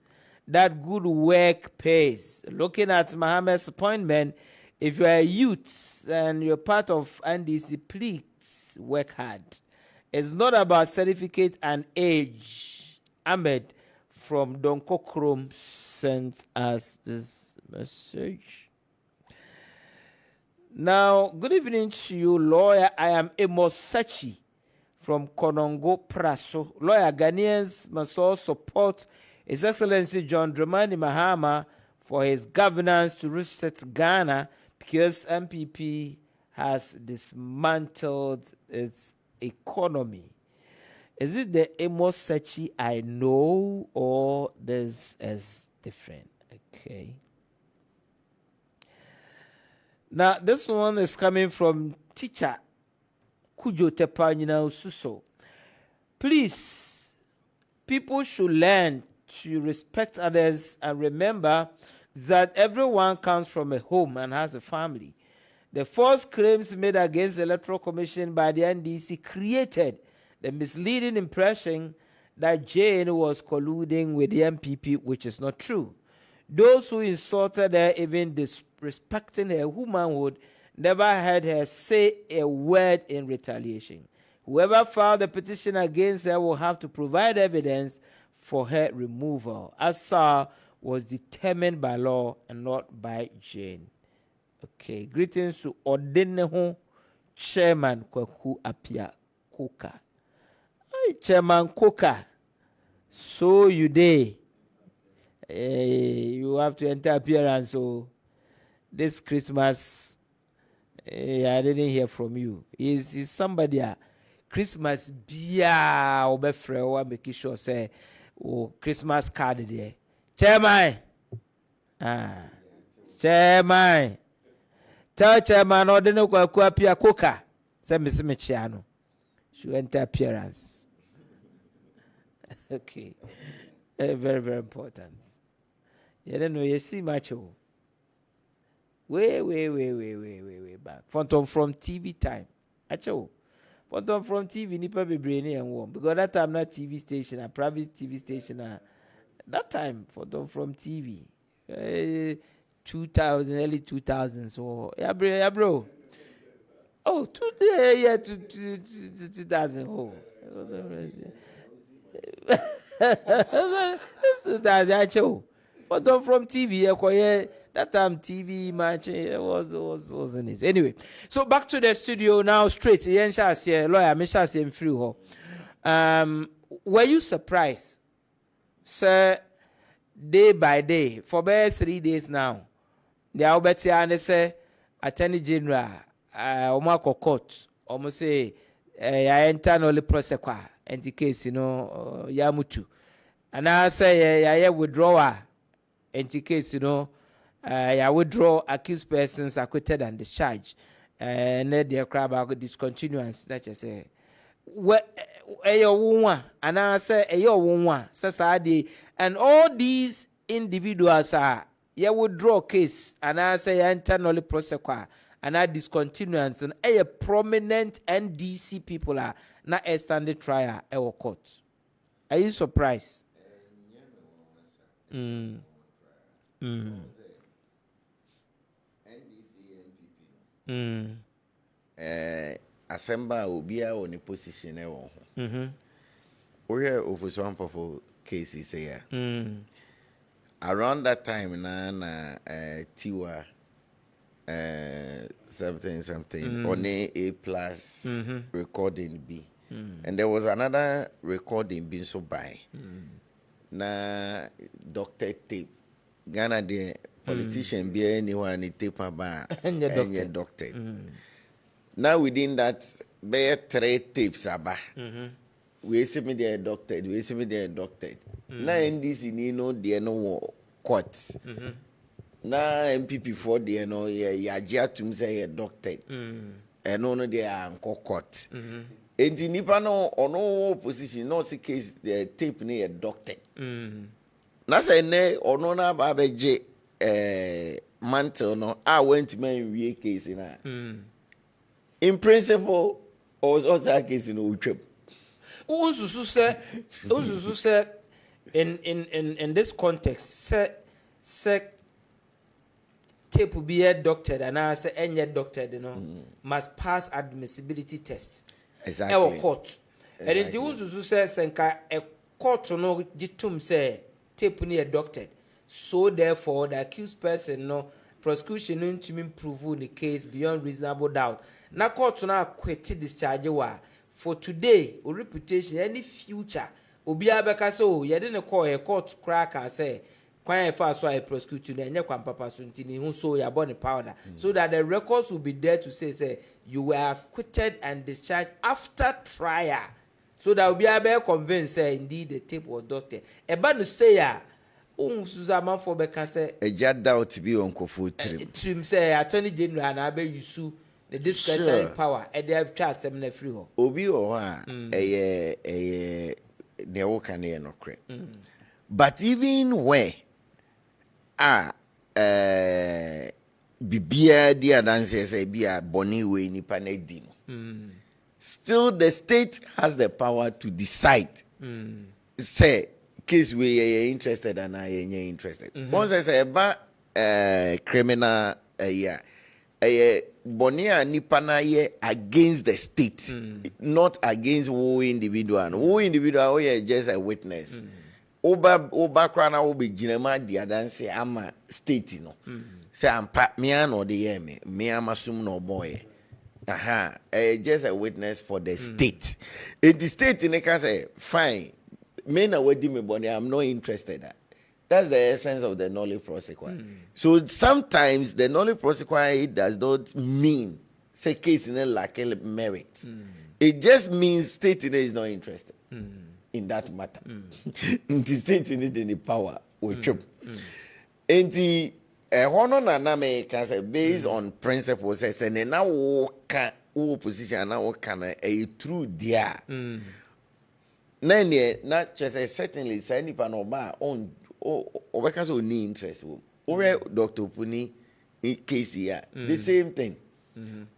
that good work pays. Looking at Mohammed's appointment, if you're a youth and you're part of NDC, please work hard. It's not about certificate and age. Ahmed from Donkokrom sent us this message. Now, good evening to you, lawyer. I am Amos Sachi from Konongo Praso. Lawyer, Ghanaians must all support His Excellency John Dramani Mahama for his governance to reset Ghana because MPP has dismantled its economy. Is it the Amos Sachi I know, or this is different? Okay. Now, this one is coming from teacher Kujo Tepanyina Ususo. Please, people should learn to respect others and remember that everyone comes from a home and has a family. The false claims made against the Electoral Commission by the NDC created the misleading impression that Jane was colluding with the MPP, which is not true. Those who insulted her, even disrespecting her womanhood, never heard her say a word in retaliation. Whoever filed a petition against her will have to provide evidence for her removal. Asa was determined by law and not by Jane. Okay, greetings to Odeneho Chairman Kwaku Apia Koka. Hey, Chairman Koka, so you day. You have to enter appearance. So this Christmas, I didn't hear from you. Is somebody Christmas beer or befre making sure say Christmas card there. Chairman, Chairman, tell Chairman or no Kwaku Koka. Say Miss Michiano. Should enter appearance. Okay, very very important. You don't know, you see much. Way back. Phantom from TV time. Actually, Phantom from TV, nipa be brainy and warm. Because that time not TV station, a private TV station. That time, Phantom from TV. 2000, early 2000s. So, yeah, bro. Oh, 2000. Oh. This 2000, actually. Phantom from TV, that time TV match wasn't it. Anyway, so back to the studio now straight. Lawyer, free. Were you surprised, sir, day by day, for about 3 days now? The Albertian say, Attorney General, Omako Court, almost say, I enter no prosequa, and the case, Yamutu. And I say, I withdraw. enti case ya withdraw accused persons acquitted and discharged and the crab about discontinuance that you say and all these individuals are you withdraw case and I say internally prosecute and I discontinuance and a prominent NDC people are not a standard trial or court. Are you surprised? Assemble obia on a position we over some of cases here. Around that time na Tiwa something on A plus recording B. And there was another recording being so by na Dr. Tape Ghana the politician be anyone it tape about and doctor. Now within that be 3 tapes about we see me there doctor now NDC ni no there no court now MPP for there no ya tum say doctor and no there anko court and nipa no ono opposition no see case the tape ni a doctor na say ne ono na ba beje mantle no went man we case na in principle also case no trip Unsusu say in this context say tape be a doctor and I say any doctor must pass admissibility test. Exactly. Court. And in the unsusu say senka a court no jitum say tape ni a doctor. So therefore the accused person no prosecution no to prove the case beyond reasonable doubt. Na court no acquit discharge wa for today or reputation any future obi abeka so ye de ne call a court crack and say kwan fa so I prosecute na enye kwan papa so ntini hu so ya born powder so that the records will be there to say you were acquitted and discharged after trial so that obi abeka convinced say indeed the tape was doctor eba no say ya Suzaman for beka say a jet doubt be on kofu trim say attorney general na be yusu the discretionary power and they have charged them free ho obi o ha they all can no credit but even where bibia dia dance say bia boni we nipa na di no still the state has the power to decide say case we interested and I interested once I say about criminal Bonia nipana ye against the state, not against who individual. Who individual we just a witness. Oba krana obi jinema dia dan say ama state no. Say ampa me no de ye me amasum no boy. Just a witness for the state. If the state in can say fine, me na wedi me boni I'm not interested. That's the essence of the knowledge prosequi. So sometimes the knowledge prosequi does not mean say case in a lack merit. It just means state is not interested in that matter. The state need any power or trip. And the honor na me can say based on principles say na wo can position na wo can a true dia. Nene not just certainly say nipa no ba on because we need interest. Or Dr. Puni case here, the same thing.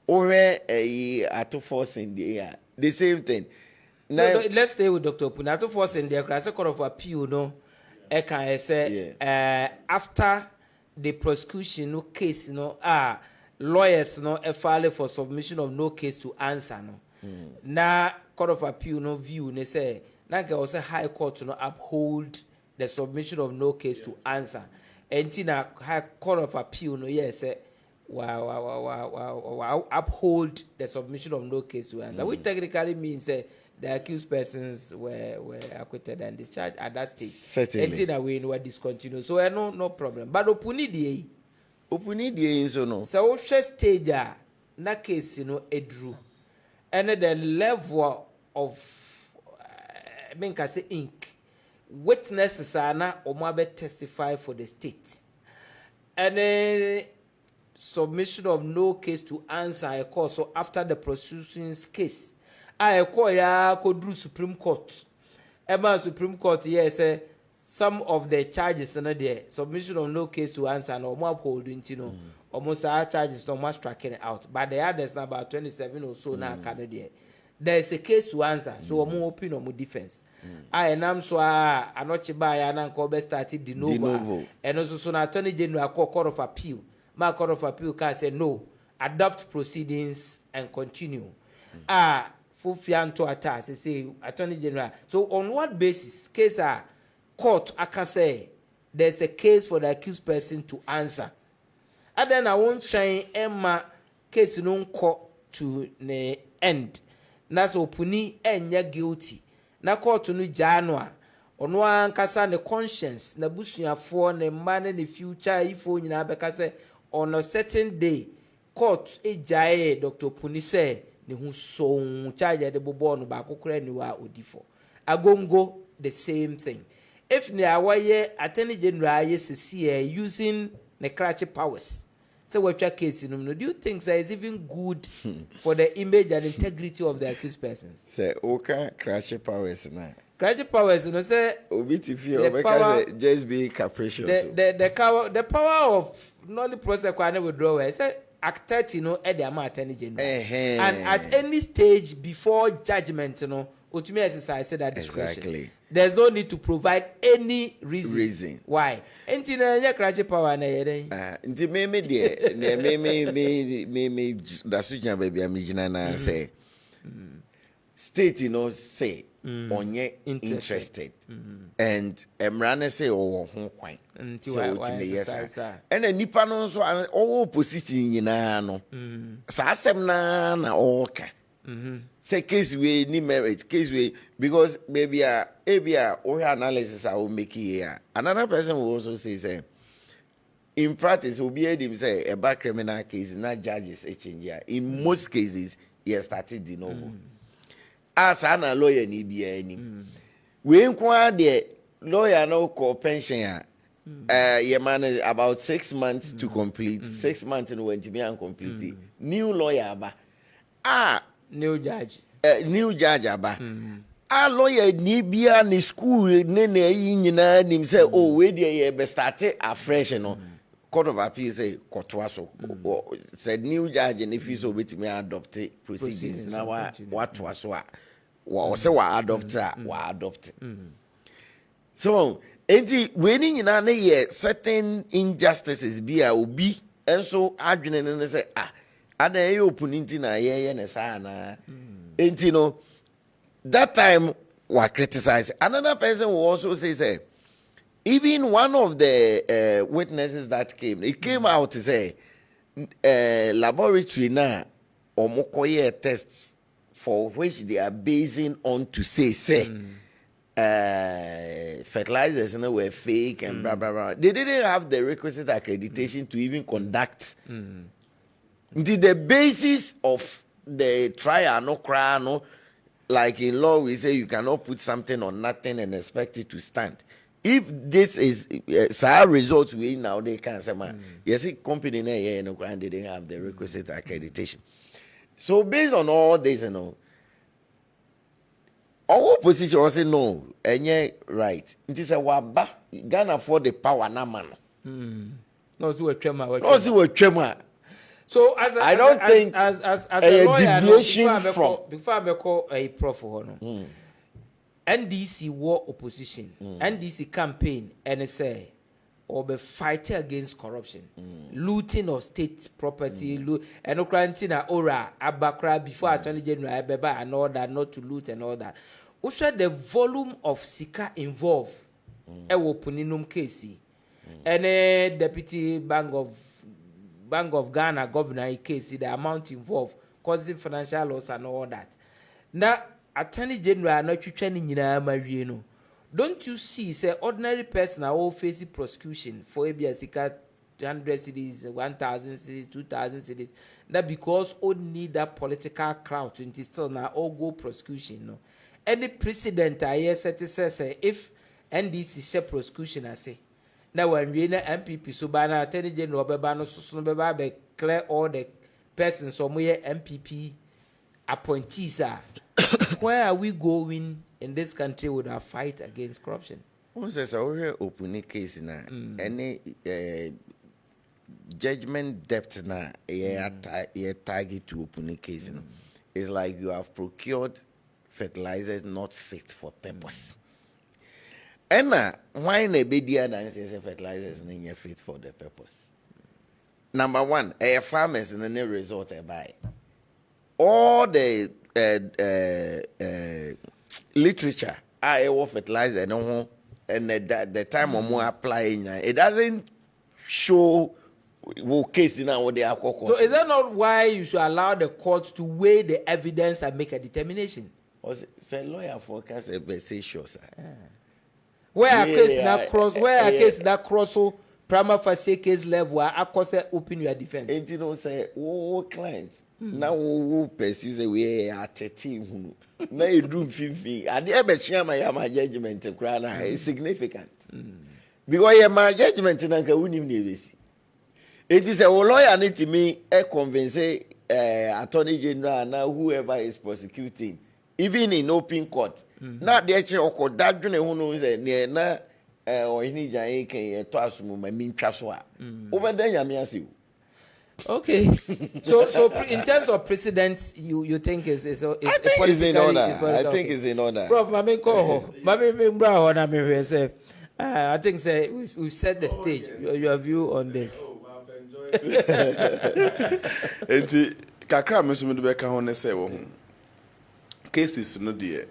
Or at force in the air, the same thing. Now, let's stay with Dr. Puni. At force in the air, a court of appeal, no, I can say after the prosecution, no case, no, lawyers, no, a file for submission of no case to answer, no. Now, court of appeal, no view, they say, now, also high court to not uphold the submission of no case to answer. And Tina High Court of Appeal, no, yes, uphold the submission of no case to answer, which technically means the accused persons were acquitted and discharged at that stage. Certainly. And Tina we were discontinued. So no problem. But Opuni die so no. So stage na case edru. And the level of I say ink. witnesses are na omo testify for the state. Any submission of no case to answer a call. So after the prosecution's case, I call ya could do Supreme Court. Emma Supreme Court say some of the charges are not there. Submission of no case to answer and more upholding, almost our charges no more striking out. But the others now about 27 or so now Canada. There is a case to answer, so more open or more defense. I am so I not buy an uncle best started de novo. And also so Attorney General Court of Appeal. My Court of Appeal can say no, adopt proceedings and continue. Full fianto attack, say Attorney General. So on what basis case court I can say there's a case for the accused person to answer. And then I won't try Emma case no court to the end. Na so puni enya guilty. Na court no January. Ono ankasa ne conscience na busuafo ne mma ne future ifo nyina beka say on a certain day court ejaye Dr. Puni say ne hu so charge de bobo no ba kokora ni wa odifo agongo the same thing. If ne awaye Attorney General yes using the crutch powers, so what your case no, do you think that is even good for the image and integrity of the accused persons? Say okay, crutch powers na. Crutch powers, say obiti because just be capricious. The power of not the process kwane withdrawal say Act 30 at the Attorney General. And at any stage before judgment, Utumi exercise that discretion. Exactly. There's no need to provide any reason. Why? Until you crutch power na yere. Until me that's what baby I'm na say. State say onye interested. And emrane say ho kwan. So ultimately yes. And the nipa no so all position nyina no. Sa asem na oka. Say case we ni merit case we because maybe or analysis I will make here. Another person will also say in practice will be him say a bad criminal case not judges a change. In most cases he has started de novo. As an lawyer ni be any. We inquire the lawyer no call pension. Yeah man about 6 months to complete. 6 months and when to be complete. New lawyer ba. New judge. New judge aba. Lawyer ni bia ni school ne yi nyina nim say oh we dey be start afresh no. Court of Appeal say kotwa so. Said new judge and if you so betimi adopt proceedings na what so wa say wa adopt adopt. So enti we ni nyina na ye certain injustices bia obi enso adwene ne say ada ye opponent na ye ne sa na enti no that time we criticize. Another person will also say even one of the witnesses that came, it came out to say laboratory na omokoye tests for which they are basing on to say fertilizers were fake and blah blah blah. They didn't have the requisite accreditation to even conduct. The basis of the trial no cry no, like in law we say you cannot put something on nothing and expect it to stand. If this is results we now they can say man yes company na here no and they didn't have the requisite accreditation. So based on all this our opposition was say no enye right. It is a waba Ghana for the power na man. No so we twema. So as I don't think as a lawyer, deviation from before I call a prof for no. NDC war opposition, NDC campaign, and say or be fighting against corruption, looting of state property, and Okrantina ora abakra before Attorney General Abeba and all that, not to loot and all that. Also the volume of sika involved, puninum case, and deputy Bank of Ghana governor case, the amount involved causing financial loss and all that. Now, Attorney General not training in don't you see, say ordinary person are all facing prosecution for ABSika 100 cities, 1,000 cities, 2,000 cities. That because all need that political crowd to still now all go prosecution. No, any precedent I hear says if NDC share prosecution ase na wanwie na MPP so ba na attorney general obeba no so no beba be clear all the persons so mo MPP appointees are. Where are we going in this country with our fight against corruption? One says our open case na any judgment depth na target to open case no. It's like you have procured fertilizers not fit for purpose. And why na bedia na say fertilizers na fit for the purpose? Number one, farmers in the resort buy all the literature fertilizer and the time of more applying it doesn't show what case in what they are called. So is that not why you should allow the court to weigh the evidence and make a determination? Say lawyer forecast a sure, sir. Where a case that cross so prima facie case level I cause open your defense. And you know say clients now who pursue say we are 13 now you do 50 and the ever share my judgment is significant because my judgment na ka unim na see. It is a lawyer need to me convince attorney general now whoever is prosecuting even in open court. Now the actually occurred that you know say na Ohene Gyan can to assume my mean traswa. Over there yamiasi. Okay. So in terms of precedents, you think is I think it's in order. I think it's in order. Prof, I think say we've set the stage. Your view on this. Enti kakra mesumu de beka ho ne say wo hu. Cases no de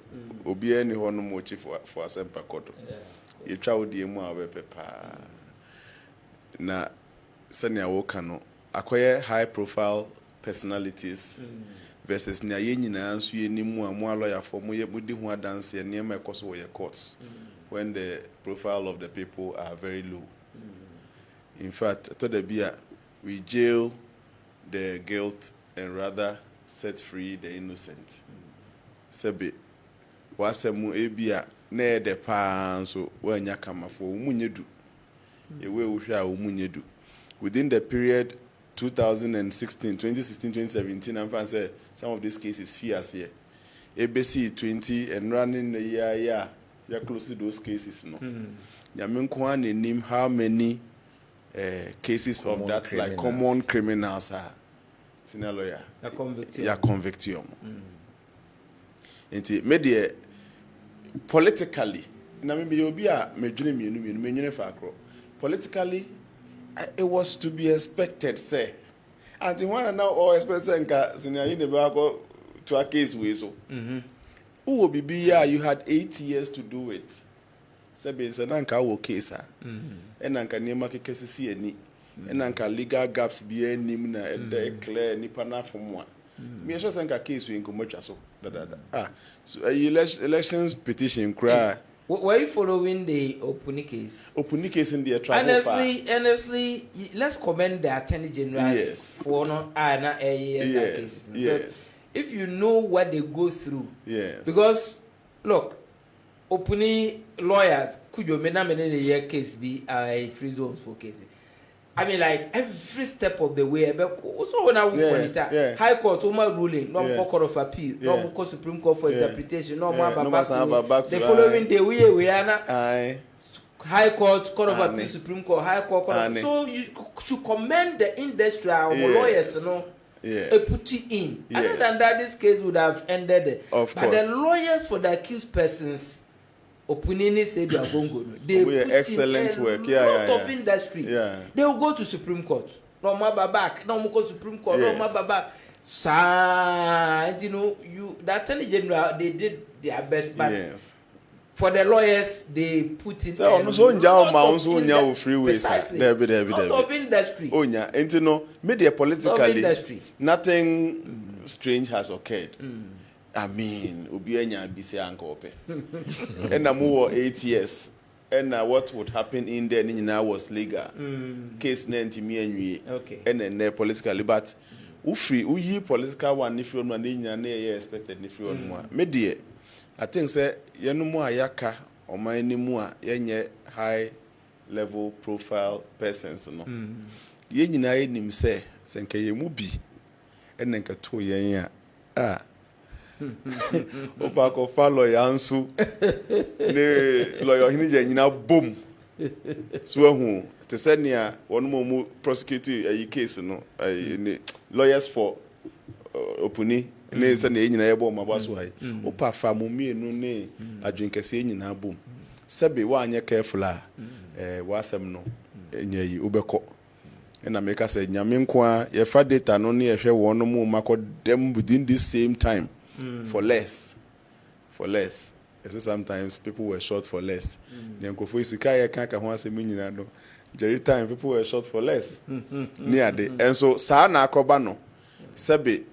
obi ani ho no mo chief for asempa kodo. You try with the pepa na senior worker no acquire high profile personalities versus na ye nyina nso ye nimu a lawyer for mo ye mudi ho dance ye na e koso ye courts when the profile of the people are very low. In fact, to the bia we jail the guilt and rather set free the innocent. Sebe wasemu ebia na de pa so wanya kama for umunyedu ewe uhwa umunyedu within the period 2016 I'm say some of these cases fierce here ABC 20 and running the year close to those cases no nyamenko an name how many cases common of that criminals. Like common criminals are senior lawyer convictium enti media politically na me obi a medwene mienu menwene fa akro politically it was to be expected say and one now all expect nka senior you never go to a case we so who be you had 8 years to do it sebe se na nka wo case and nka nema kekese si ani and nka legal gaps be anim na e clear nipa na fomo a me sure nka case we nkomotwa so so elections petition cry. Were you following the Ohene case? Ohene case in the travel honestly, let's commend the attorney general for no cases. Yes. So if you know what they go through, because look, Ohene lawyers could you many case be a free zones for cases. I mean, like every step of the way. Also, when I High Court, ruling, no Court of Appeal, no Supreme Court for interpretation, no more back. The following day, we are not High Court, Court of Appeal, Supreme Court, High Court. So you should commend the industry, our lawyers, put it in. Other than that, this case would have ended. But the lawyers for the accused persons. Ohene said they are going to go. They put excellent in work. Lot of industry. They will go to Supreme Court. No more back. No more go Supreme Court. No more back. You know, the attorney general they did their best, but for the lawyers they put in. So precisely. Lot of industry. Media politically, nothing strange has occurred. I mean, Ubianya Bisi Ankope. And I'm over 8 years. And what would happen in there now was legal. Case name me and you. Okay. And then politically, but uyi political one if you want expected if you want more. Media, I think say no more ayaka ɔman ni mu a yɛnyɛ high level profile persons no yɛn nyinaa yɛnim sɛ nka yɛn mu bi ɛna nka to yɛn a opa akɔfa lɔya nso ne lɔya Ohene Gyan nyinaa bom so ahu te sɛ nea wɔn mu prosecute ayi case no ne lawyers for opuni ne sɛ ne nyinaa yɛbɔ ɔmo aba so ayi opa fa mo mienu ne adwenkɛse nyinaa bom sɛbe waanyɛ careful a wasɛm no nya yi wobɛkɔ na meka sɛ nyame nko a yɛfa data no ne yɛhwɛ wɔn mu makɔ dem within this same time for less sometimes people were short for less ne nkofo isika yɛ ka ho asɛm nyinaa no jerry time people were short for less ne ade enso saa na akɔba no sɛbe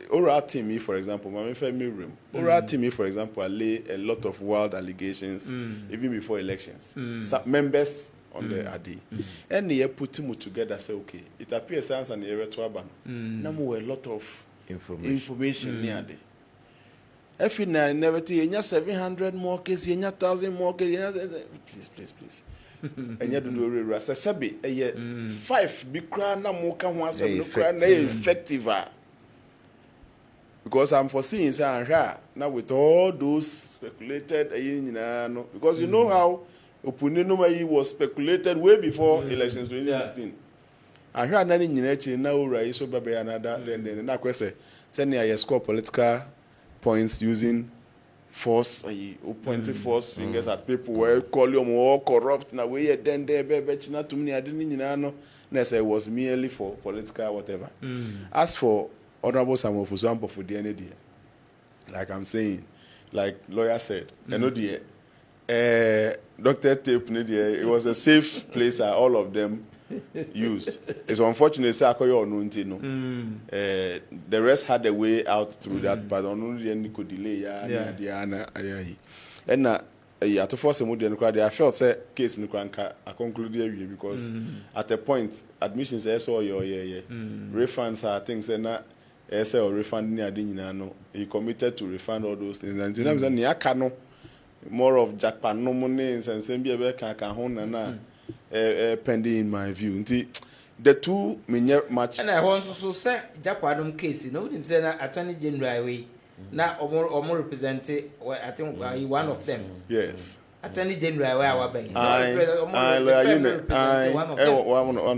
oral team for example mama fe me room oral team for example lay a lot of wild allegations even before elections members on the ade and they put them together say okay it appears as an area to aba na mo a lot of information near there every night never tell you 700 more cases you 1000 more cases please and you do re say sabi 5 bi kra na mo ka ho asem no kra na effective because I'm foreseeing say now with all those speculated no because you know how Opunenoma was speculated way before elections 2016. I heard nani nyina chi na ora so baba another then na kwese say na you score political points using force pointing force fingers at people where call you more corrupt na way then there be china to me ade nyina no na say it was merely for political whatever. As for Honorable Samuel Fusuampo for the NAD, like I'm saying, like lawyer said, Dr. Tape, it was a safe place that all of them used. It's unfortunate, the rest had a way out through that, but only could delay. And to force a mood, I felt say case in the I concluded because at a point, admissions SO refunds are things and not. Or refund he committed to refund all those things. And you know, more of Japan no money and same pending in my view. The two mean much. And I also say Japan case, you know, him say Attorney General way. Now or more represented I think one of them. Yes. Attorney General where our bank. One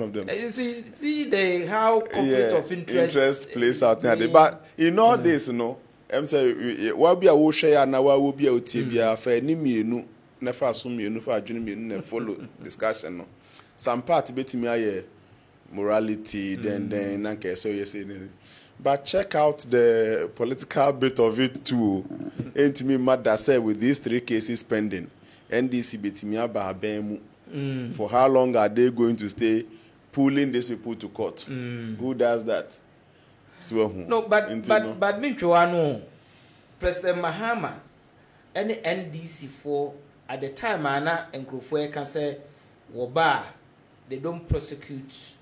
of them. You see the how conflict of interest plays out there. But in all this, you know, I'm saying what be a wo share na what will be a tibia for any mienu na fa so mienu for adwene mienu na follow discussion no. Some part betimi aye morality then nanka so you say. But check out the political bit of it too. Ain't me mad that say with these 3 cases pending. NDC betimia ba for how long are they going to stay pulling these people to court? Who does that? No, but Minchuano, President Mahama, any NDC for at the time Anna and Krofwe can say Woba, they don't prosecute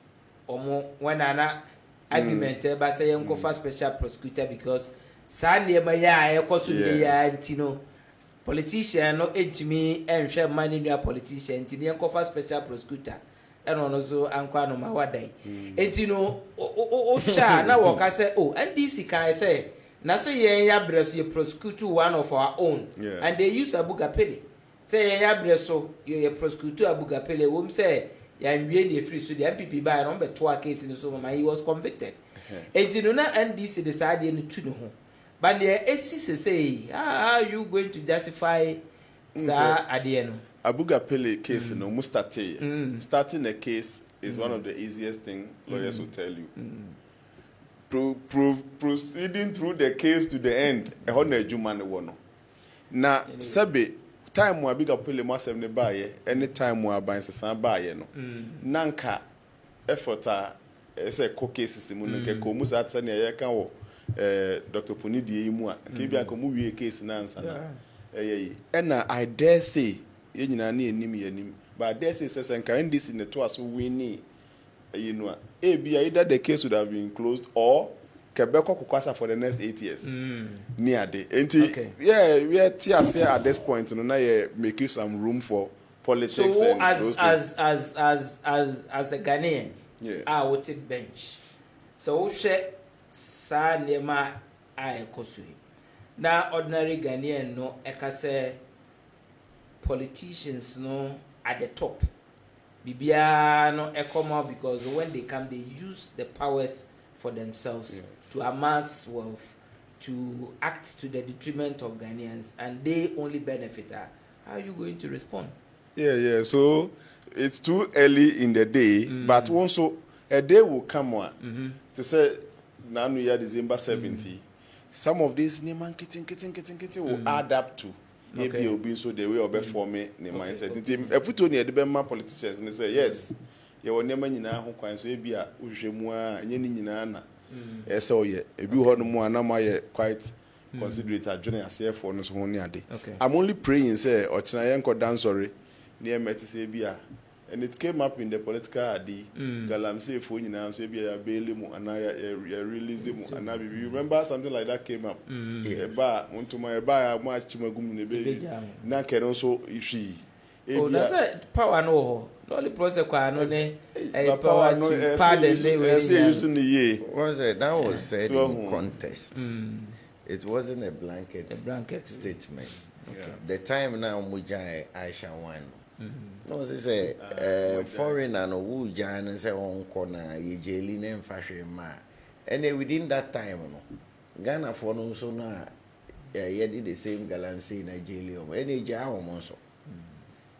or more when Anna argument by saying go for special prosecutor because Sunday Maya Antino. Politician no me and share money near politician tini enkofa special prosecutor and also ankwa no mawadai etino o sha na woka say oh NDC can say na say yen ya breso you prosecute one of our own and they use abugapele say yen ya breso you prosecute abugapele wom say ya nwie na free so the MPP by no beto a case ni so mama he was convicted etino na NDC decide ni tu ne ho. But the SC say, how are you going to justify Sir Adieno? Abugapele case, no, starting a case is one of the easiest things lawyers will tell you. Proceeding through the case to the end, a honor Jumani wono. Now, Sabe, time wa Abugapele must have never buy any time wa buying some buy no. Nanka effort a case simuke komus at Sanya Yakan. Dr. Punidi Imua, Kibia movie case in answer. And I dare say, but I dare say, says, and can this in the twice we need, either the case would have been closed or Quebec Kukwasa for the next 8 years. Near day. Yeah, we are here at this point, and now you make some room for politics. So and as a Ghanaian, yes. I will take bench. So share sa nema I kosui. Now ordinary Ghanaian no ekase politicians no at the top. Bibia no ekoma because when they come they use the powers for themselves to amass wealth, to act to the detriment of Ghanaians, and they only benefit. How are you going to respond? Yeah. So it's too early in the day, but also a day will come on to say now year December 70. Some of these Neman kitten will add up to maybe will be so the way of forming the mindset. If we told you the politicians and they say yes, you will never know who can so be a Ujemua and Yenina. So yeah, if you heard more, I'm quite considerate a junior CF for us one day. I'm only praying, say, or Chinayanko dance sorry, near Metisabia. And it came up in the political ID. Galamsey for you now, so be a Bailim and I release him. And I remember something like that came up. A bar, went to my bar, much Chimagum in the baby. Now can also if she. Oh, that's a power no. Only process no ne. A power no. Pardon. Was it? That was said in contest. It wasn't a blanket statement. The time now Mujai Aisha one. No, it's a foreigner no who join and say on corner ye jailing and fashion ma. And within that time no Ghana for no so na did the same galamsey Nigeria any jaw monso.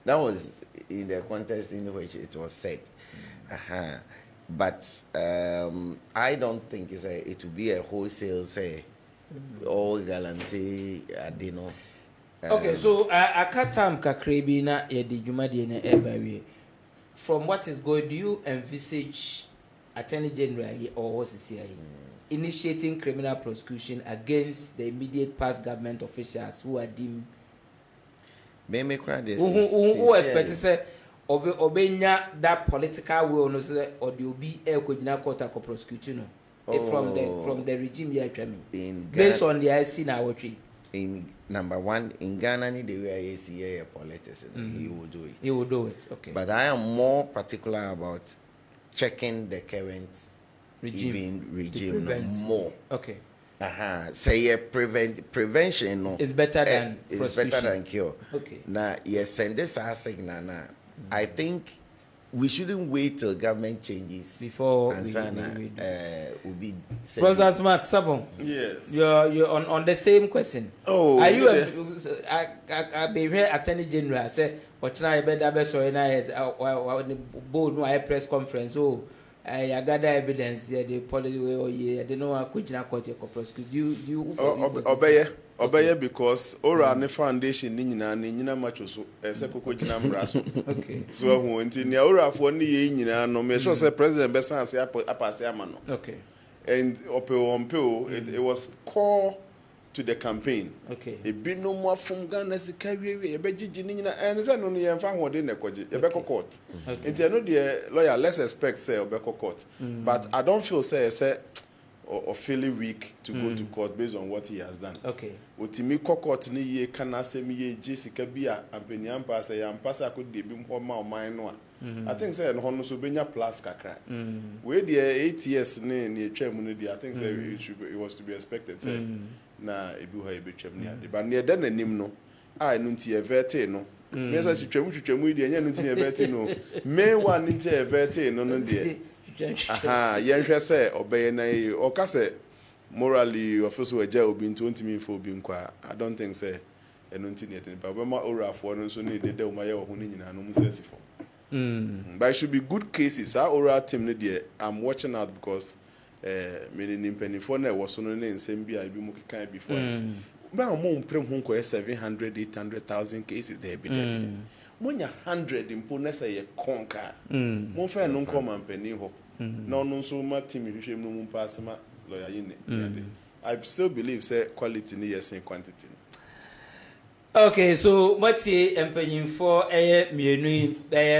That was in the contest in which it was said. But I don't think it will be a wholesale say all galamsey adino. Okay, so I can't time kakrebi na yedi jumadi na ebawe. From what is going, do you envisage Attorney General or OCCI initiating criminal prosecution against the immediate past government officials who are deemed who expect to say obenya that political will no say or the obi e kojina court ko prosecute no from the regime here based on the IC na watch. In number one, in Ghana, the way I see a politics, he will do it. He will do it, okay. But I am more particular about checking the current regime more. Okay. Say prevention no. It's better than it's better than cure. Okay. Now, yes, send this signal now. I think we shouldn't wait till government changes before we'll be. Brother Smart, Sabon. Yes. You're on the same question. Oh. Are you? I be here Attorney General say, "What now? Better sorry now is board no press conference. Oh, I gather evidence here. The police oh yeah, they know I could not court to prosecute you. Obey because ora ne foundation ni nyina macho so ese kokko gina mraso. Okay. So hu nti ne ora fo ne ye nyina no me sure say president besan ase apase ama no. Okay. And it was core to the campaign. Okay. E bi no mo afum Ghana sika wiwe e be gigi ni nyina and say no ne ye mfa hode ne koje e be court. Nti no the lawyer let's expect say e be court. But I don't feel say or feeling weak to go to court based on what he has done. Okay. Otimi court ni ye kana semi ye Jessica bia ampeni ampa say ampa sa ko de bi mo ma o man no a. I think say no so benya plus kakra. We the 8 years ni etwa mu no di I think say it was to be expected say na ebi ho e betwam ni ade. But ne da nanim no a no nti e verte no. Me say twetwamu di anya no nti e verte no. Me one nti e verte no no de. Yenhwe say obey na oka say morally officer we ja obi nto ntimi fo obi nkwa I don't think say eno nti ne den but ma orafo no so ne de umaye ho ne nyina no mu sesifo but it should be good cases our oral team no there I'm watching out because me ni mpanifo na wo so no ne nsem bia bi mu kikan before ba mo mprem ho ko 700,000-800,000 cases there be there monya 100 impo na say ye konka mo fa no nko mampani ho no nso ma team hwehwem no mu pass ma lawyer yine I still believe say quality ni yes in quantity. Okay, so mati empanyimfo mienu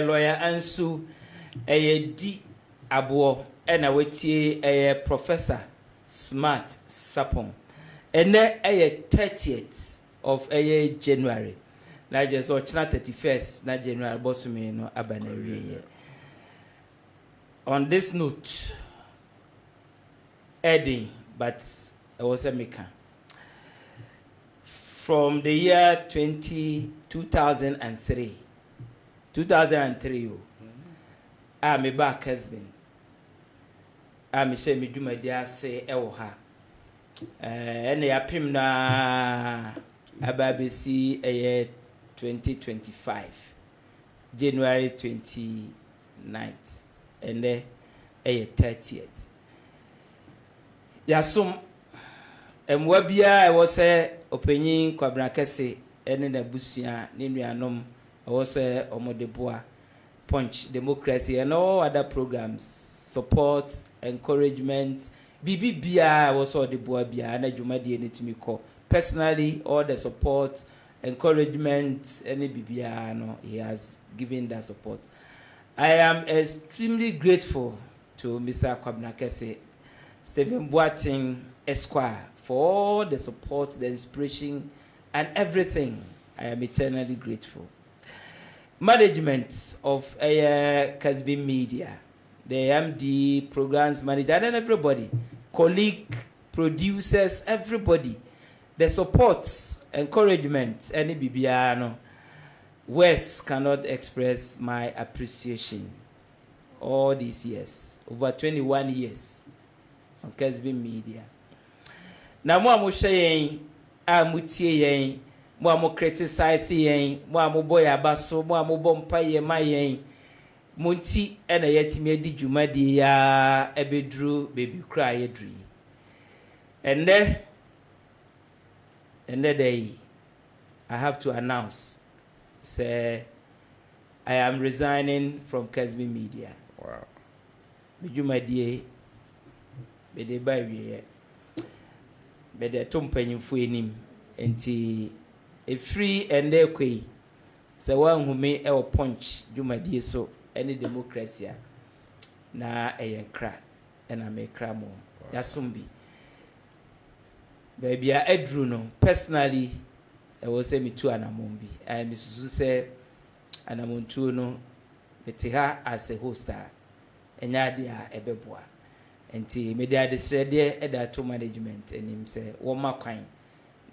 lawyer Ansu di abo na wetie professor Smart Sapon. And then 30th of January. Na just or 31st na January bossumi no abana. On this note, Eddie, but I was a maker. From the year 2003, I'm back Kessben. I'm sure me do my dear say Ewoha. And I pim na ababisi a year 2025, January 29th, and then a 30th. Yasum Mwabia, I was a opinion Kwabrakese, and in a busia, Ninuanom, I was a Omodeboa, Punch, Democracy, and all other programs, support, encouragement. BBBI was all the boy, and a Jumadi, and to me call. Personally, all the support, encouragement, any BBI, no, he has given that support. I am extremely grateful to Mr. Kwabrakese, Stephen Boating Esquire, for all the support, the inspiration, and everything. I am eternally grateful. Management of Kessben Media, the MD, programs manager, and everybody, colleague, producers, everybody, the support, encouragement, any Bibiano, words cannot express my appreciation. All these years, over 21 years on Kessben Media. Na mo amushe yen, amutie yen, mo amu criticize yen, mo amu boy abaso, mo amu bompa yen ma yen. Munti ena yetimi edi dwumadi ya ebedru baby cry edri. And the day I have to announce, say I am resigning from Kessben Media. Wow. Dwumadi be de ba wiye. Be de tompanyimfo enim enti e free and ekwe se wan hume e o punch dwumadi so any democracy na eyenkra na me kra mo yasumbi baby a edru no personally I was say me to anamombi I misusu say anamontu no betiha as a hoster enya dia ebeboa enti media desrede eda to management enim say wo makwan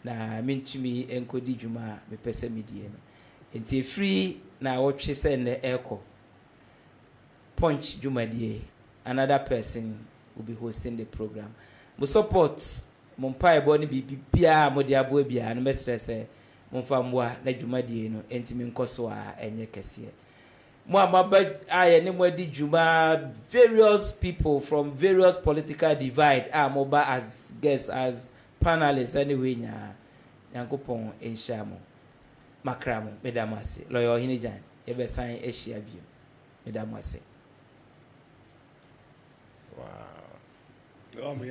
na mintumi enkodi dwuma me pese medie no enti free na wo twe say na eko punch dwumadie another person will be hosting the program. Mo support mo pai bo ni bibia mo de abo bia no mesre say mo fa mboa na dwumadie no enti me nkoso a enye kese. Mo amaba aye ni mo di dwuma various people from various political divide mo ba as guests as panelists anyway nya yankopon enhia mo makramo medamase lawyer Ohene Gyan e be san ehia bio medamase. Wow. Oh, my